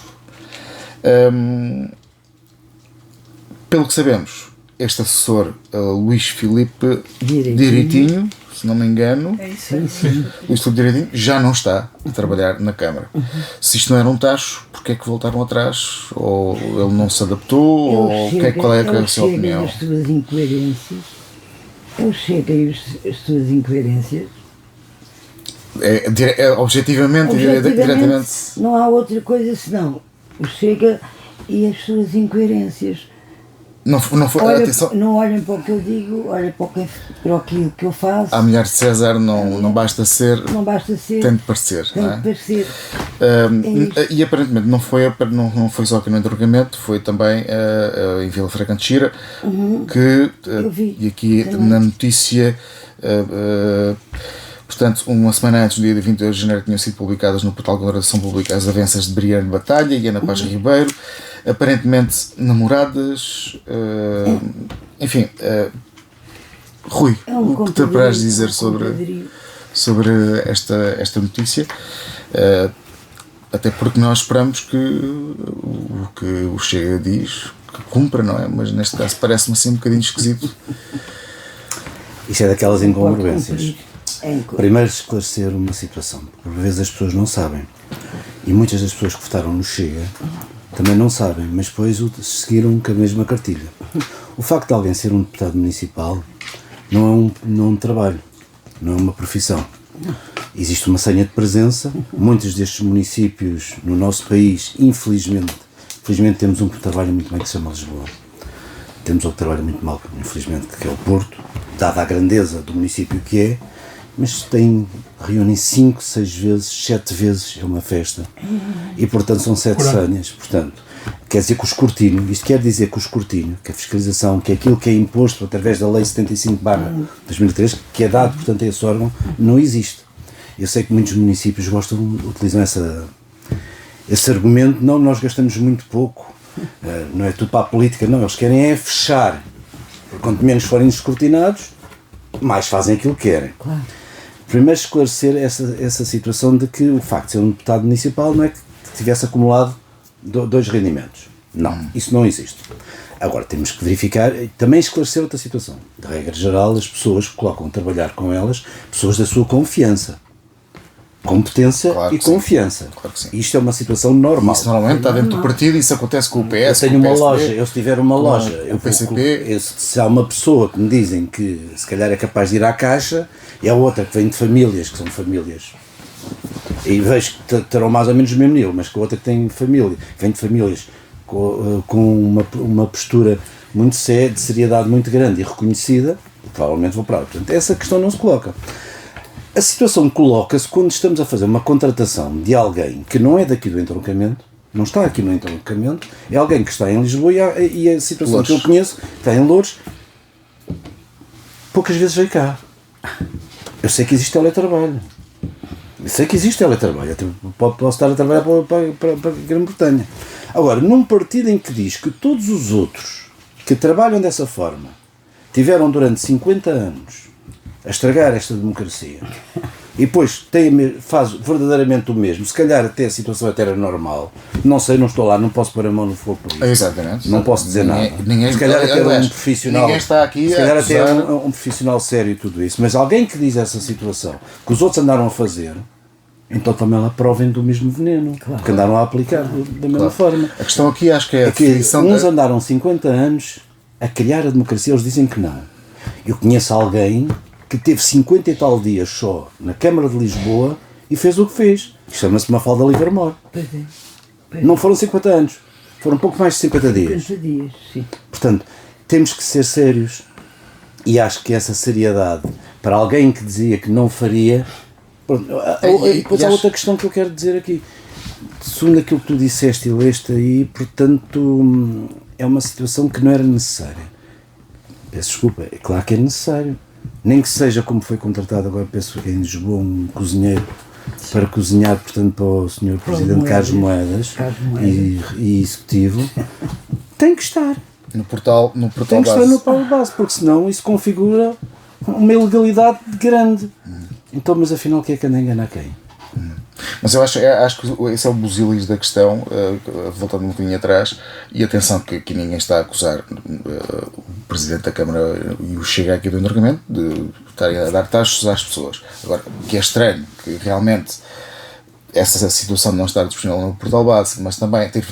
Pelo que sabemos, este assessor, Luís Filipe Direitinho, se não me engano, Luís Filipe Direitinho, já não está a trabalhar na Câmara. Se isto não era um tacho, porque é que voltaram atrás? Ou ele não se adaptou? Qual é a sua opinião? As suas incoerências. Eu chego e as suas incoerências. Objetivamente, diretamente. Não há outra coisa senão o Chega e as suas incoerências. Não foi, atenção. Não olhem para o que eu digo, olhem para aquilo que eu faço. A mulher de César não basta ser. Não basta ser. Tem de parecer. Tem de parecer. E aparentemente não foi só aqui no Entroncamento, foi também em Vila Franca de Xira, que e aqui também. Na notícia, portanto, uma semana antes, no dia 22 de janeiro, tinham sido publicadas no portal de contratação pública as avanças de Briane Batalha e Ana Paz Ribeiro, aparentemente namoradas, enfim. Rui, o que te apraz dizer sobre esta notícia? Até porque nós esperamos que o que o Chega diz que cumpra, não é? Mas neste caso parece-me assim um bocadinho esquisito. Isso é daquelas incongruências. Primeiro esclarecer uma situação, por vezes as pessoas não sabem, e muitas das pessoas que votaram no Chega também não sabem, mas depois seguiram com a mesma cartilha. O facto de alguém ser um deputado municipal não é um trabalho, não é uma profissão. Existe uma senha de presença. Muitos destes municípios no nosso país, infelizmente temos um trabalho muito bem que se chama Lisboa. Temos outro que trabalha muito mal, infelizmente, que é o Porto, dada a grandeza do município que é, mas reúnem 5, 6 vezes, 7 vezes, é uma festa. E, portanto, são 7 senhas. Portanto, quer dizer que o escrutínio, isto quer dizer que o escrutínio, que a fiscalização, que é aquilo que é imposto através da Lei 75/2003, que é dado, portanto, a esse órgão, não existe. Eu sei que muitos municípios utilizam esse argumento, não, nós gastamos muito pouco, não é tudo para a política, não, eles querem é fechar. Quanto menos forem escrutinados, mais fazem aquilo que querem. Claro. Primeiro esclarecer essa situação de que o facto de ser um deputado municipal não é que tivesse acumulado 2 rendimentos. Não, isso não existe. Agora, temos que verificar, também esclarecer outra situação. De regra geral, as pessoas que colocam a trabalhar com elas, pessoas da sua confiança. Competência Claro e que sim. Confiança. Claro que sim. Isto é uma situação normal. Isso normalmente está dentro do partido e isso acontece com o PS. Eu tenho com o uma PSD, loja, eu se tiver uma loja, o PCP. se há uma pessoa que me dizem que se calhar é capaz de ir à caixa, e há outra que vem de famílias, que são famílias, e vejo que terão mais ou menos o mesmo nível, mas que a outra que tem família, vem de famílias com uma postura muito séria, de seriedade muito grande e reconhecida, provavelmente vou para lá. Portanto, essa questão não se coloca. A situação coloca-se quando estamos a fazer uma contratação de alguém que não é daqui do entroncamento, não está aqui no entroncamento, é alguém que está em Lisboa e a situação Loures. que eu conheço está em Loures, poucas vezes veio cá. Eu sei que existe teletrabalho. Posso estar a trabalhar para a Grã-Bretanha. Agora, num partido em que diz que todos os outros que trabalham dessa forma tiveram durante 50 anos a estragar esta democracia e depois faz verdadeiramente o mesmo, se calhar até a situação até era normal, não sei, não estou lá, não posso pôr a mão no fogo por isso. Exatamente. Não posso dizer nada. Ninguém, se calhar até aliás, um profissional, ninguém está aqui se calhar a até acusar... um profissional sério e tudo isso, mas alguém que diz essa situação que os outros andaram a fazer, então também lá provem do mesmo veneno, que andaram a aplicar da mesma forma. A questão aqui acho que é a que definição uns andaram 50 anos a criar a democracia, eles dizem que não. Eu conheço alguém que teve 50 e tal dias só na Câmara de Lisboa e fez o que fez. Chama-se Mafalda Livermore. Pois é. Não foram 50 anos, foram pouco mais de 50 dias. 50 dias, sim. Portanto, temos que ser sérios e acho que essa seriedade para alguém que dizia que não faria. E depois há outra questão que eu quero dizer aqui. Segundo aquilo que tu disseste e leste aí, portanto, é uma situação que não era necessária. Peço desculpa, é claro que é necessário. Nem que seja como foi contratado agora, penso que em Lisboa, um cozinheiro para cozinhar, portanto, para o Sr. Presidente Carlos Moedas e Executivo, tem que estar. No portal Tem que base. estar no portal base, porque senão isso configura uma ilegalidade grande. Então, mas afinal, quem é que anda a enganar quem? Mas eu acho que esse é o busilis da questão, voltando um bocadinho atrás, e atenção que aqui ninguém está a acusar o Presidente da Câmara e o Chega aqui do entroncamento de estarem a dar taxas às pessoas. Agora, o que é estranho, que realmente essa situação de não estar disponível no portal base, mas também ter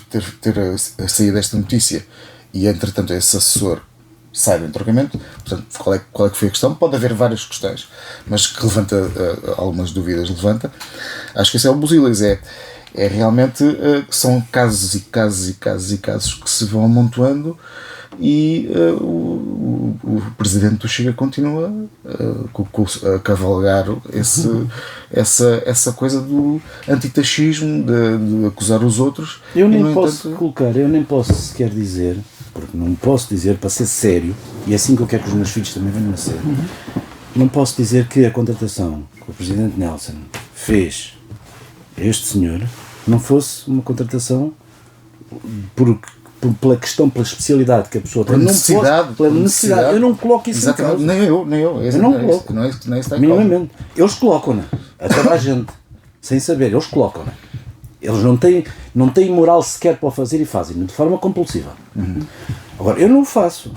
saído esta notícia e entretanto esse assessor sai do entroncamento, portanto, qual é que foi a questão? Pode haver várias questões, mas que levanta algumas dúvidas, acho que esse é o busilis, é realmente, são casos e casos e casos e casos que se vão amontoando e Presidente do Chega continua a cavalgar essa coisa do antitaxismo, de acusar os outros. Eu nem posso sequer dizer, porque não posso dizer, para ser sério, e é assim que eu quero que os meus filhos também venham a ser, não posso dizer que a contratação que o Presidente Nelson fez a este senhor não fosse uma contratação pela questão, pela especialidade que a pessoa tem. Pela necessidade. Eu não coloco isso em causa. Nem eu. Eu não coloco. Não é isso está em minimamente. Eles colocam-na. A toda a gente. Sem saber. Eles colocam-na. Eles não têm moral sequer para o fazer e fazem de forma compulsiva. Agora, eu não o faço.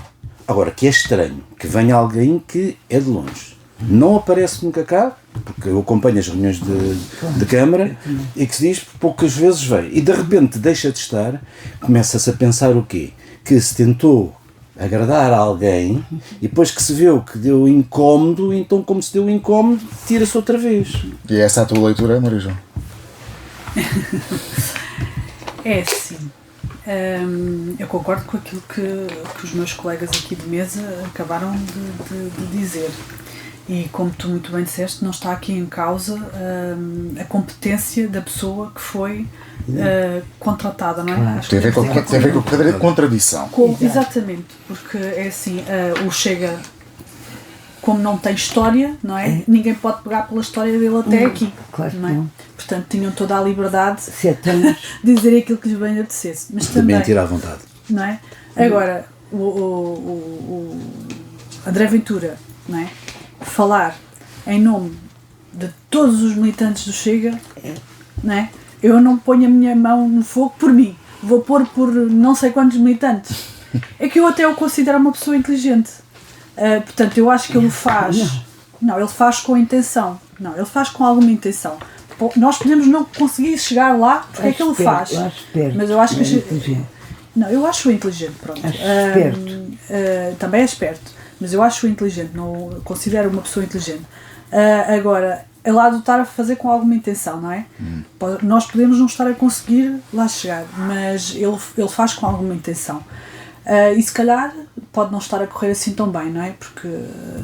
Agora, que é estranho que venha alguém que é de longe. Não aparece nunca cá, porque eu acompanho as reuniões de Câmara e que se diz poucas vezes vem. E de repente deixa de estar, começa-se a pensar o quê? Que se tentou agradar a alguém e depois que se viu que deu incómodo, então como se deu incómodo, tira-se outra vez. E essa é a tua leitura, Maria João? É assim. eu concordo com aquilo que os meus colegas aqui de mesa acabaram de dizer. E como tu muito bem disseste, não está aqui em causa a competência da pessoa que foi contratada, não é? Tem a ver com o poder de contradição. Exatamente, porque é assim, o Chega, como não tem história, não é? Ninguém pode pegar pela história dele até aqui. Claro que não é? não. Portanto, tinham toda a liberdade 7 anos. de dizer aquilo que lhes bem apetecesse. Mas também, mentir à vontade. não é? Agora, o André Ventura, não é? Falar em nome de todos os militantes do Chega, não é? Eu não ponho a minha mão no fogo por mim, vou pôr por não sei quantos militantes. É que eu até o considero uma pessoa inteligente. Portanto, eu acho que ele faz. Não, ele faz com intenção. Não, ele faz com alguma intenção. Nós podemos não conseguir chegar lá porque é que ele faz. Eu acho esperto. Mas eu acho que. Inteligente. Não, eu acho-o inteligente, pronto. Acho esperto. Também é esperto, mas eu acho-o inteligente, não considero uma pessoa inteligente. Agora, é lá de estar a fazer com alguma intenção, não é? Nós podemos não estar a conseguir lá chegar, mas ele faz com alguma intenção. E se calhar pode não estar a correr assim tão bem, não é? Porque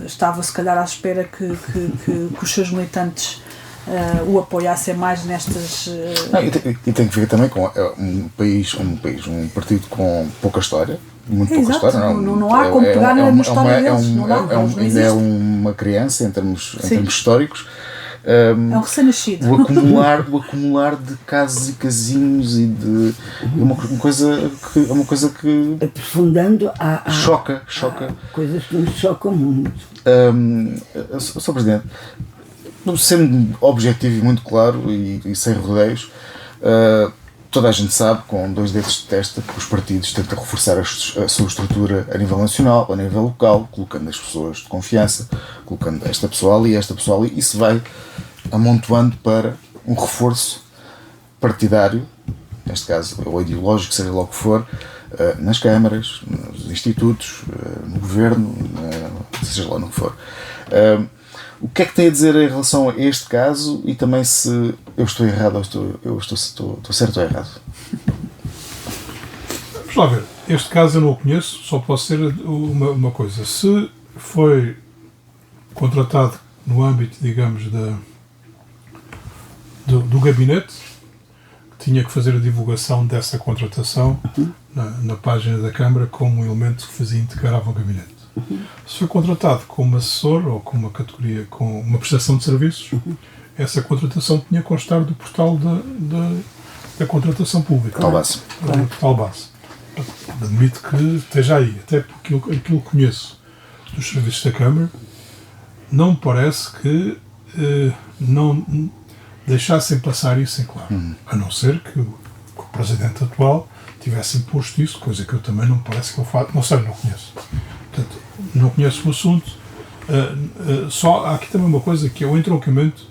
estava se calhar à espera que os seus militantes o apoiassem mais nestas... E tem que ver também com um partido com pouca história, muito pouca Exato, história. Não há como pegar na história deles. Ainda é uma criança em termos históricos. É um recém-nascido. O acumular de casos e casinhos e de uma coisa que Aprofundando choca. Coisas que nos chocam muito. Sr. Presidente, sendo objetivo e muito claro e sem rodeios, toda a gente sabe, com 2 dedos de testa, que os partidos tentam reforçar a sua estrutura a nível nacional, a nível local, colocando as pessoas de confiança, colocando esta pessoa ali, e isso vai amontoando para um reforço partidário, neste caso, ou ideológico, seja lá o que for, nas câmaras, nos institutos, no governo, seja lá no que for. O que é que tem a dizer em relação a este caso e também se eu estou errado ou estou certo ou errado? Vamos lá ver. Este caso eu não o conheço, só posso ser uma coisa. Se foi contratado no âmbito, digamos, do gabinete, que tinha que fazer a divulgação dessa contratação na página da Câmara como um elemento que integrava o gabinete. Se foi contratado como assessor ou com uma categoria, com uma prestação de serviços, essa contratação tinha que constar do portal da contratação pública. Portal base. Portal base. Admito que esteja aí, até porque aquilo que conheço dos serviços da Câmara, não me parece que não deixassem passar isso em claro. A não ser que o Presidente atual tivesse imposto isso, coisa que eu também não me parece que ele faça. Não sei, não conheço. Portanto, não conheço o assunto. Só há aqui também uma coisa, que é o entroncamento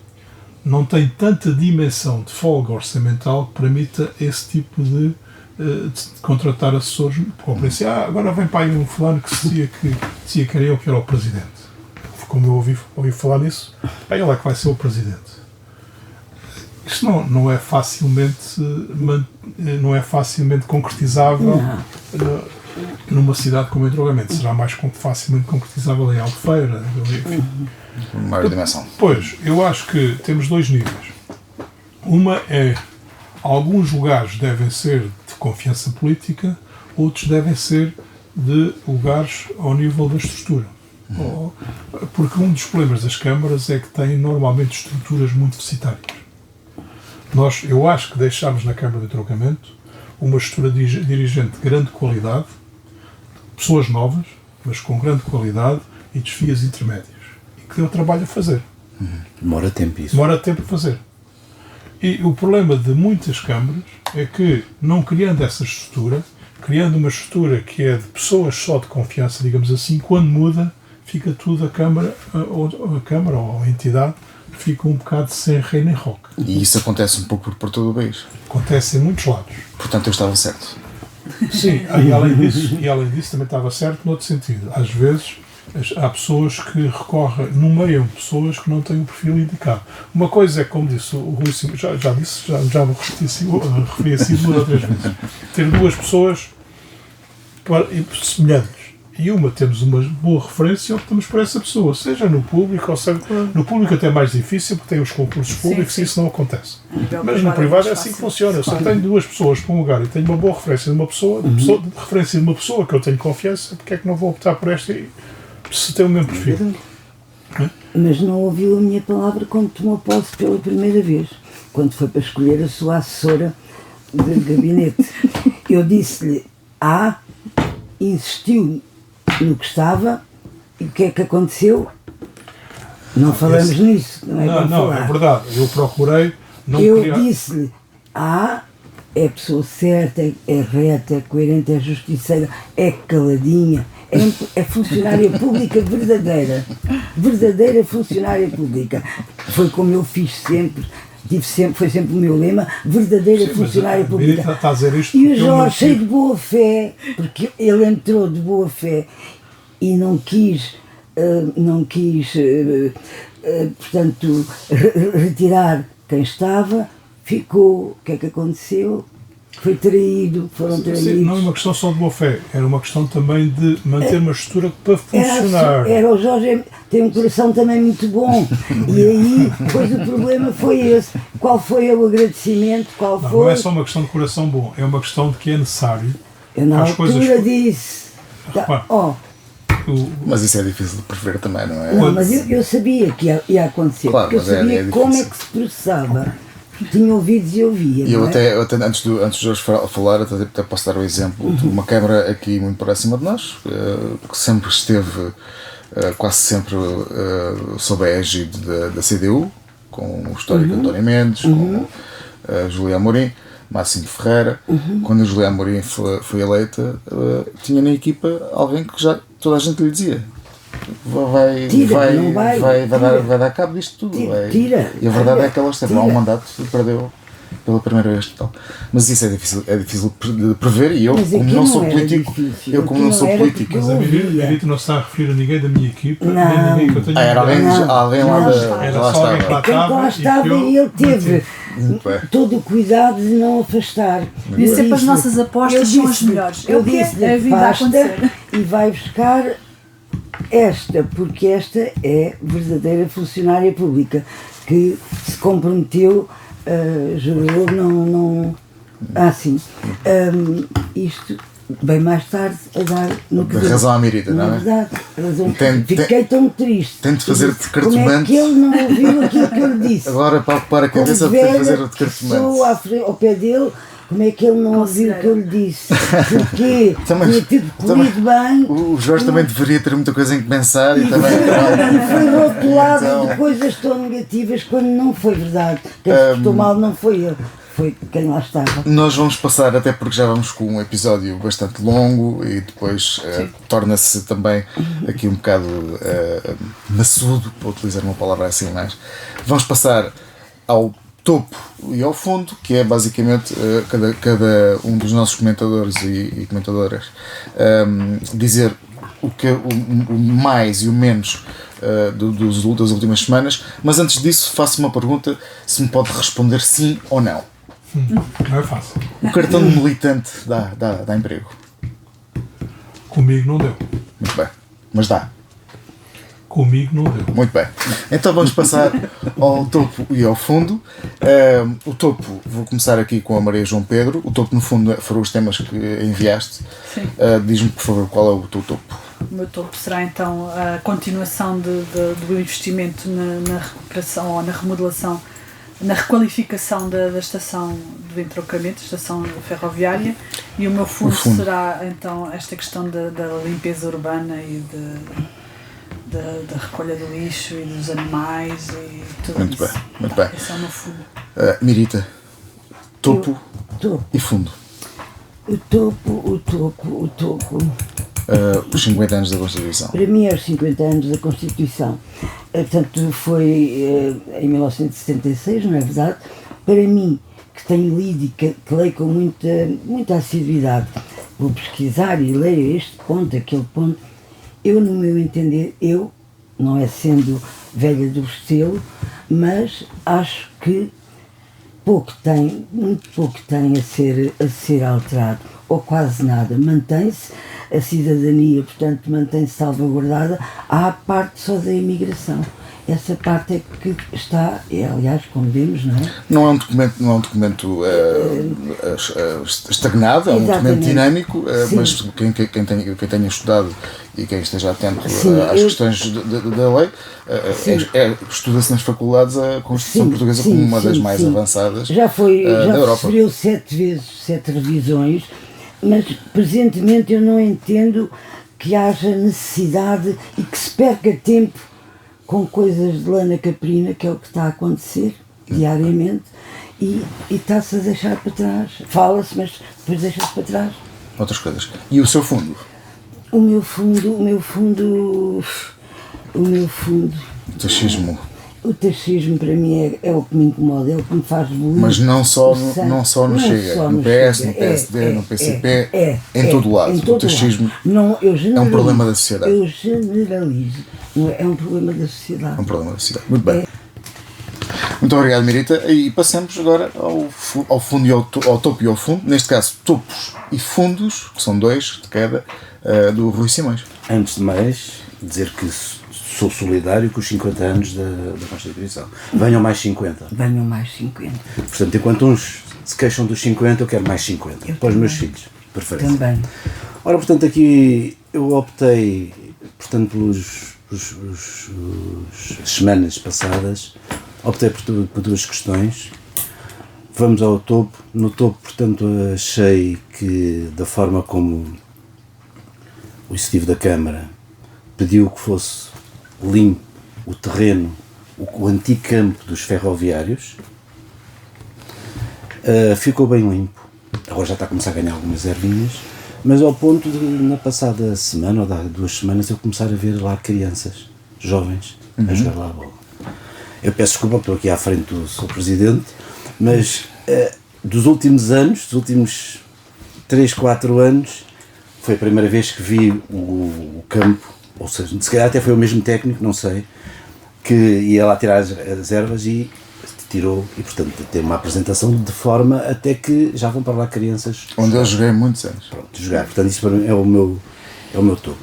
não tem tanta dimensão de folga orçamental que permita esse tipo de contratar assessores. Porque agora vem para aí um fulano que dizia que era eu que era o Presidente. Como eu ouvi falar nisso, ele é que vai ser o Presidente. Isto não é facilmente concretizável numa cidade como Entrogamento. Será mais facilmente concretizável em Albufeira. Maior dimensão. Pois, eu acho que temos 2 níveis. Uma é, alguns lugares devem ser de confiança política, outros devem ser de lugares ao nível da estrutura. Porque um dos problemas das câmaras é que têm normalmente estruturas muito deficitárias. Eu acho que deixámos na Câmara de Entroncamento uma estrutura dirigente de grande qualidade, pessoas novas, mas com grande qualidade e desfias intermédios. E que deu trabalho a fazer. Demora tempo isso. Demora tempo a fazer. E o problema de muitas câmaras é que, não criando essa estrutura, criando uma estrutura que é de pessoas só de confiança, digamos assim, quando muda, fica tudo a Câmara ou a entidade fica um bocado sem rei nem roque. E isso acontece um pouco por todo o país. Acontece em muitos lados. Portanto, eu estava certo. Sim, e além disso também estava certo noutro sentido. Às vezes há pessoas que recorrem, nomeiam pessoas que não têm o perfil indicado. Uma coisa é, como disse o Rui Simões, já me referi assim 2 ou 3 vezes, ter 2 pessoas semelhantes e uma temos uma boa referência e optamos por essa pessoa, seja no público, ou seja, no público até é mais difícil porque tem os concursos públicos e isso não acontece. Mas no privado é assim que funciona. Se eu tenho 2 pessoas para um lugar e tenho uma boa referência de uma pessoa, referência de uma pessoa que eu tenho confiança, porque é que não vou optar por esta se tem o mesmo perfil? Mas não ouviu a minha palavra quando tomou posse pela primeira vez, quando foi para escolher a sua assessora de gabinete. Eu disse-lhe A, insistiu no que estava, e o que é que aconteceu? Não falamos nisso, não é? Não, é verdade. Eu procurei não Eu criar... disse-lhe A, é a pessoa certa, é reta, é coerente, é justiceira, é caladinha, é funcionária pública verdadeira funcionária pública. Foi como eu fiz sempre, foi sempre o meu lema, verdadeira funcionária pública. Está a dizer isto E o Jorge, cheio de boa fé, porque ele entrou de boa fé e não quis portanto, retirar quem estava, ficou. O que é que aconteceu? Foi traído, foram traídos. Sim, não é uma questão só de boa fé, era uma questão também de manter uma estrutura para funcionar. Era o Jorge, tem um coração também muito bom. E aí, depois o problema foi esse. Qual foi o agradecimento? Não é só uma questão de coração bom, é uma questão de que é necessário. Eu na altura disse. Mas isso é difícil de prever também, não é? Não, mas eu sabia que ia acontecer, claro, porque eu sabia como é que se processava. Tinha ouvidos e ouvia. E eu até antes de Jorge falar, até posso dar o exemplo de uma câmara aqui muito próxima de nós, que sempre esteve, quase sempre, sob a égide da CDU, com o histórico António Mendes, com Julia Amorim, Máximo Ferreira. Quando a Julia Amorim foi eleita, tinha na equipa alguém que já toda a gente lhe dizia: vai dar cabo disto tudo. Tira. E a verdade é que ela esteve lá um mandato e perdeu pela primeira vez total. Mas isso é difícil de prever, e eu, como não sou político, Mas a Mirita não se está a referir a ninguém da minha equipa, nem a ninguém que eu tenho. Era alguém lá da. Era só alguém que lá estava e ele teve todo o cuidado de não afastar. E sempre as nossas apostas são as melhores. Eu disse-lhe, a vida a acontecer. E vai buscar esta, porque esta é verdadeira funcionária pública que se comprometeu, jurou, não. Sim. Isto bem mais tarde a dar no que razão à Mirita, não é? Verdade, fiquei tão triste. Tento fazer de cartomante. Como é que ele não ouviu aquilo que eu lhe disse? Agora, para ocupar a cabeça, vou fazer de cartomante. Ao pé dele. Como é que ele não ouviu o que eu lhe disse? Porquê? Tinha tudo corrido bem. O Jorge também deveria ter muita coisa em que pensar e também. E foi rotulado de coisas tão negativas quando não foi verdade. Quem se portou mal não foi ele, foi quem lá estava. Nós vamos passar, até porque já vamos com um episódio bastante longo e depois torna-se também aqui um bocado maçudo, para utilizar uma palavra assim mais. Vamos passar ao topo e ao fundo, que é basicamente cada um dos nossos comentadores e comentadoras dizer o mais e o menos das últimas semanas, mas antes disso faço uma pergunta, se me pode responder sim ou não. Não é fácil. O cartão de militante dá emprego? Comigo não deu. Muito bem, mas dá. Comigo não deu. Muito bem. Então vamos passar ao topo e ao fundo. O topo, vou começar aqui com a Maria João Pedro. O topo, no fundo, foram os temas que enviaste. Diz-me, por favor, qual é o teu topo? O meu topo será então a continuação do investimento na recuperação ou na remodelação, na requalificação da estação de entroncamento, estação ferroviária, e o meu fundo será então esta questão da limpeza urbana e da recolha do lixo e dos animais e tudo muito isso. Muito bem. Esse é o meu fundo. Mirita, topo e fundo. O topo. Os 50 anos da Constituição. Para mim é os 50 anos da Constituição. Portanto, foi em 1976, não é verdade? Para mim, que tenho lido e que leio com muita assiduidade, vou pesquisar e leio este ponto, aquele ponto. Eu, no meu entender, não é sendo velha do estilo, mas acho que muito pouco tem a ser alterado, ou quase nada. Mantém-se a cidadania, portanto, mantém-se salvaguardada. Há a parte só da imigração. Essa parte é que está, aliás, como vemos, não é? Não é um documento estagnado, é um documento dinâmico, mas quem tenha estudado e quem esteja atento às questões da lei, estuda-se nas faculdades a Constituição Portuguesa como uma das mais avançadas já da Europa. Sofreu 7 revisões, mas presentemente eu não entendo que haja necessidade e que se perca tempo com coisas de lana caprina, que é o que está a acontecer diariamente, e está-se a deixar para trás. Fala-se, mas depois deixa-se para trás. Outras coisas. E o seu fundo? O meu fundo. O taxismo. O taxismo para mim é o que me incomoda, é o que me faz evoluir. Mas não só no Chega, no PS, no PSD, no PCP, em todo lado. O taxismo é um problema da sociedade. Eu generalizo, é um problema da sociedade. É um problema da sociedade. Muito bem. Muito obrigado, Mirita. E passamos agora ao fundo e ao topo e ao fundo. Neste caso, topos e fundos, que são 2 de cada, do Rui Simões. Antes de mais, dizer que sou solidário com os 50 anos da Constituição. Venham mais 50. Venham mais 50. Portanto, enquanto uns se queixam dos 50, eu quero mais 50. Para os meus filhos, preferência. Também. Ora, portanto, aqui eu optei, portanto, pelos semanas passadas, optei por 2 questões. Vamos ao topo. No topo, portanto, achei que da forma como o executivo da Câmara pediu que fosse limpo o terreno, o antigo campo dos ferroviários, ficou bem limpo. Agora já está a começar a ganhar algumas ervinhas, mas ao ponto de, na passada semana ou há 2 semanas, eu começar a ver lá crianças, jovens, a jogar lá a bola. Eu peço desculpa, estou aqui à frente do Sr. Presidente, mas dos últimos anos, dos últimos 3, 4 anos, foi a primeira vez que vi o campo, ou seja, se calhar até foi o mesmo técnico, não sei, que ia lá tirar as ervas e tirou, e portanto tem uma apresentação de forma até que já vão para lá crianças. Onde eu joguei muitos anos. Pronto, jogar. Portanto, isso para mim é o meu topo.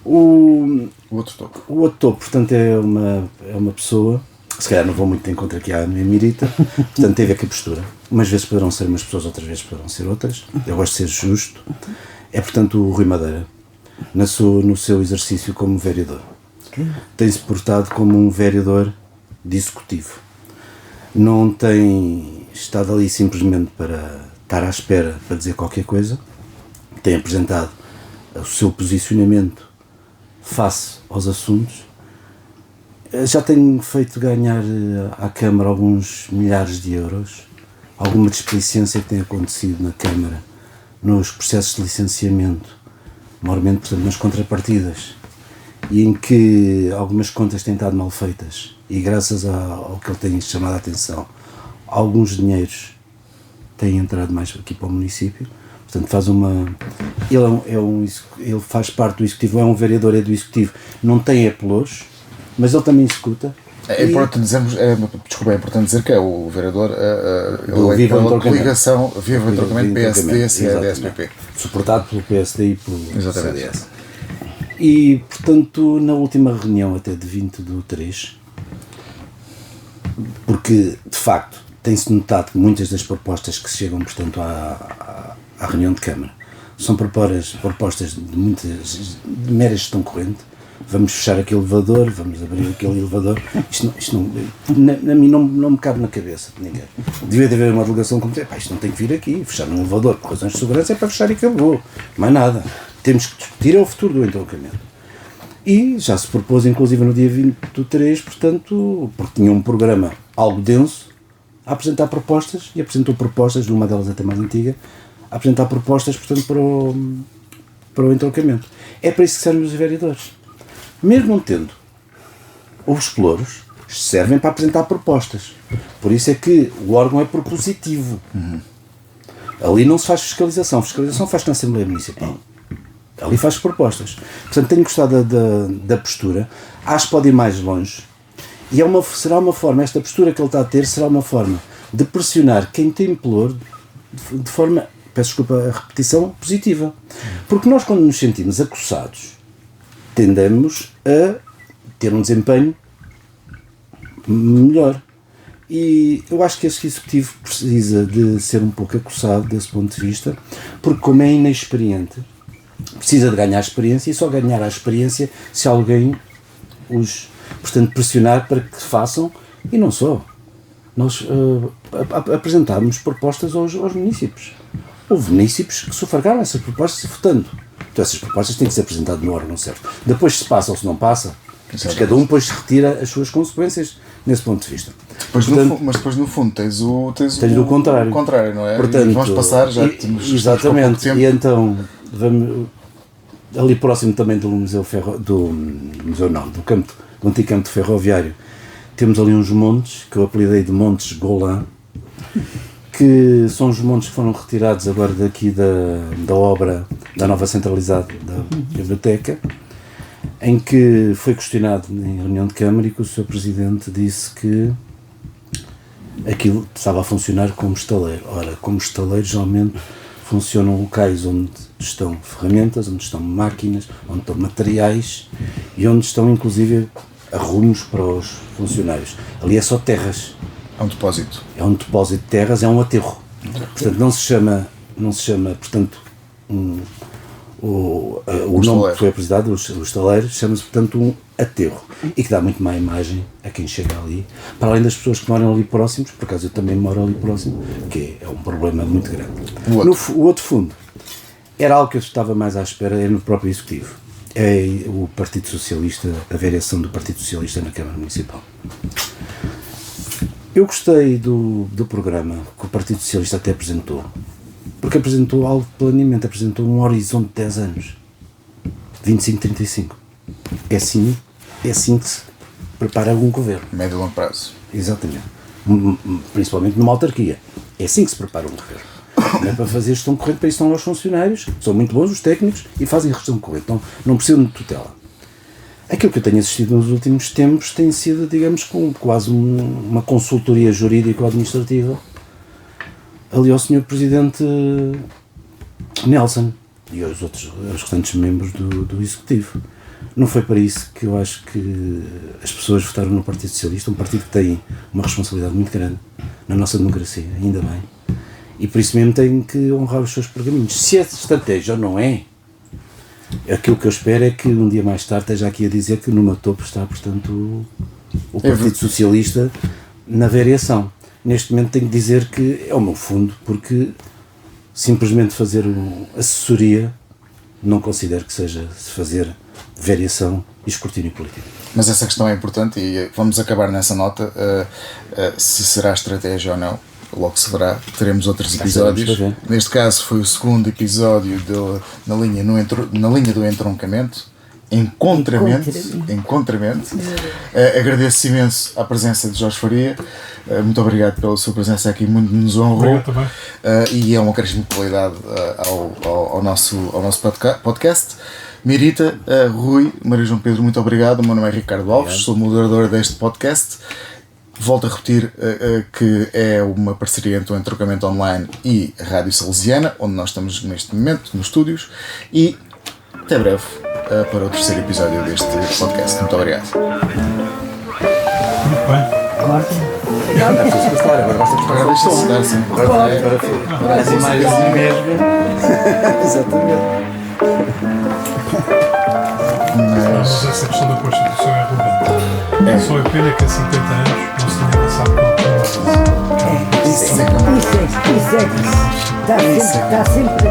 O outro topo. O outro topo, portanto, é uma pessoa, se calhar não vou muito de encontro aqui à minha Mirita, portanto tem a ver com a postura. Umas vezes poderão ser umas pessoas, outras vezes poderão ser outras. Eu gosto de ser justo. É, portanto, o Rui Madeira, no seu exercício como vereador. Tem-se portado como um vereador de executivo. Não tem estado ali simplesmente para estar à espera para dizer qualquer coisa. Tem apresentado o seu posicionamento face aos assuntos. Já tem feito ganhar à Câmara alguns milhares de euros. Alguma desplicência que tem acontecido na Câmara nos processos de licenciamento, maiormente, portanto, nas contrapartidas, e em que algumas contas têm estado mal feitas, e graças ao que ele tem chamado a atenção, alguns dinheiros têm entrado mais aqui para o município. Portanto, ele faz parte do Executivo, é um vereador, é do Executivo, não tem apelos, mas ele também escuta. É importante dizermos, é importante dizer que é o vereador pela coligação Viva Entrocamento PSD, CDS-PP. Suportado pelo PSD e pelo CDS. E, portanto, na última reunião até de 20/3, porque, de facto, tem-se notado que muitas das propostas que chegam, portanto, à reunião de Câmara são propostas de mera gestão corrente. Vamos fechar aquele elevador, vamos abrir aquele elevador. Isto a mim não me cabe na cabeça de ninguém. Devia haver uma delegação como dizer, isto não tem que vir aqui, fechar um elevador por razões de segurança é para fechar e acabou. Mais nada. Temos que discutir o futuro do entroncamento. E já se propôs, inclusive no dia 20/3, portanto, porque tinha um programa algo denso, a apresentar propostas, e apresentou propostas, numa delas até mais antiga, a apresentar propostas, portanto, para o entroncamento. É para isso que servem os vereadores. Mesmo não tendo os pelouros, servem para apresentar propostas. Por isso é que o órgão é propositivo. Ali não se faz fiscalização. Fiscalização faz na Assembleia Municipal. Ali faz propostas. Portanto, tenho gostado da postura. Acho que pode ir mais longe. E será uma forma, esta postura que ele está a ter, será uma forma de pressionar quem tem pelour de forma, peço desculpa a repetição, positiva. Porque nós, quando nos sentimos acossados, tendemos a ter um desempenho melhor. E eu acho que esse executivo precisa de ser um pouco acossado desse ponto de vista, porque como é inexperiente, precisa de ganhar experiência, e só ganhar a experiência se alguém os, portanto, pressionar para que façam, e não só. Nós apresentámos propostas aos municípios. Houve municípios que sufragaram essas propostas votando. Então essas propostas têm que ser apresentadas no órgão certo. Depois se passa ou se não passa, mas cada um depois retira as suas consequências nesse ponto de vista. Mas depois no fundo tens o contrário, não é? Portanto, e vamos passar, já temos exatamente, tempo. E então vamos ali próximo também do Museu do Antigo Campo Ferroviário, temos ali uns montes que eu apelidei de Montes Golã, que são os montes que foram retirados agora daqui da obra da nova centralizada da biblioteca, em que foi questionado em reunião de Câmara e que o Sr. Presidente disse que aquilo estava a funcionar como estaleiro. Ora, como estaleiro geralmente funcionam locais onde estão ferramentas, onde estão máquinas, onde estão materiais e onde estão inclusive arrumos para os funcionários. Ali é só terras. É um depósito. É um depósito de terras, é um aterro. Portanto, não se chama, portanto, o nome que foi apresentado, o estaleiro, chama-se, portanto, um aterro. E que dá muito má imagem a quem chega ali, para além das pessoas que moram ali próximos, por acaso eu também moro ali próximo, que é um problema muito grande. O outro fundo era algo que eu estava mais à espera, é no próprio Executivo. É o Partido Socialista, a variação do Partido Socialista na Câmara Municipal. Eu gostei do programa que o Partido Socialista até apresentou, porque apresentou algo de planeamento, apresentou um horizonte de 10 anos, 25-35. É assim que se prepara algum governo. Médio e longo prazo. Exatamente. Principalmente numa autarquia. É assim que se prepara um governo. Não é para fazer gestão corrente, para isso estão os funcionários, são muito bons os técnicos e fazem gestão corrente, não precisam de tutela. Aquilo que eu tenho assistido nos últimos tempos tem sido, digamos, com quase uma consultoria jurídico-administrativa ali ao Sr. Presidente Nelson e aos restantes membros do Executivo. Não foi para isso que eu acho que as pessoas votaram no Partido Socialista, um partido que tem uma responsabilidade muito grande na nossa democracia, ainda bem. E por isso mesmo tem que honrar os seus pergaminhos. Se a estratégia não é, aquilo que eu espero é que um dia mais tarde esteja aqui a dizer que no meu topo está, portanto, o Partido Socialista na variação. Neste momento tenho que dizer que é o meu fundo, porque simplesmente fazer assessoria não considero que seja fazer variação e escrutínio político. Mas essa questão é importante e vamos acabar nessa nota, se será estratégia ou não. Logo se verá, teremos outros episódios. Neste caso foi o segundo episódio na linha do entroncamento, encontramento. Agradeço imenso a presença de Jorge Faria. Muito obrigado pela sua presença aqui, muito nos honrou. E é um acréscimo de qualidade ao nosso podcast. Mirita, Rui, Maria João Pedro, muito obrigado. O meu nome é Ricardo Alves, sou moderador deste podcast. Volto a repetir que é uma parceria entre o Entroncamento Online e a Rádio Salesiana, onde nós estamos neste momento, nos estúdios, e até breve para o terceiro episódio deste podcast. Muito obrigado. Muito bem. Agora basta gostar do som. Agora as imagens mesmo. Exatamente. Mas essa questão da Constituição é relevante. Só é pena que há 50 anos não se tenha passado pelo Isso é que está sempre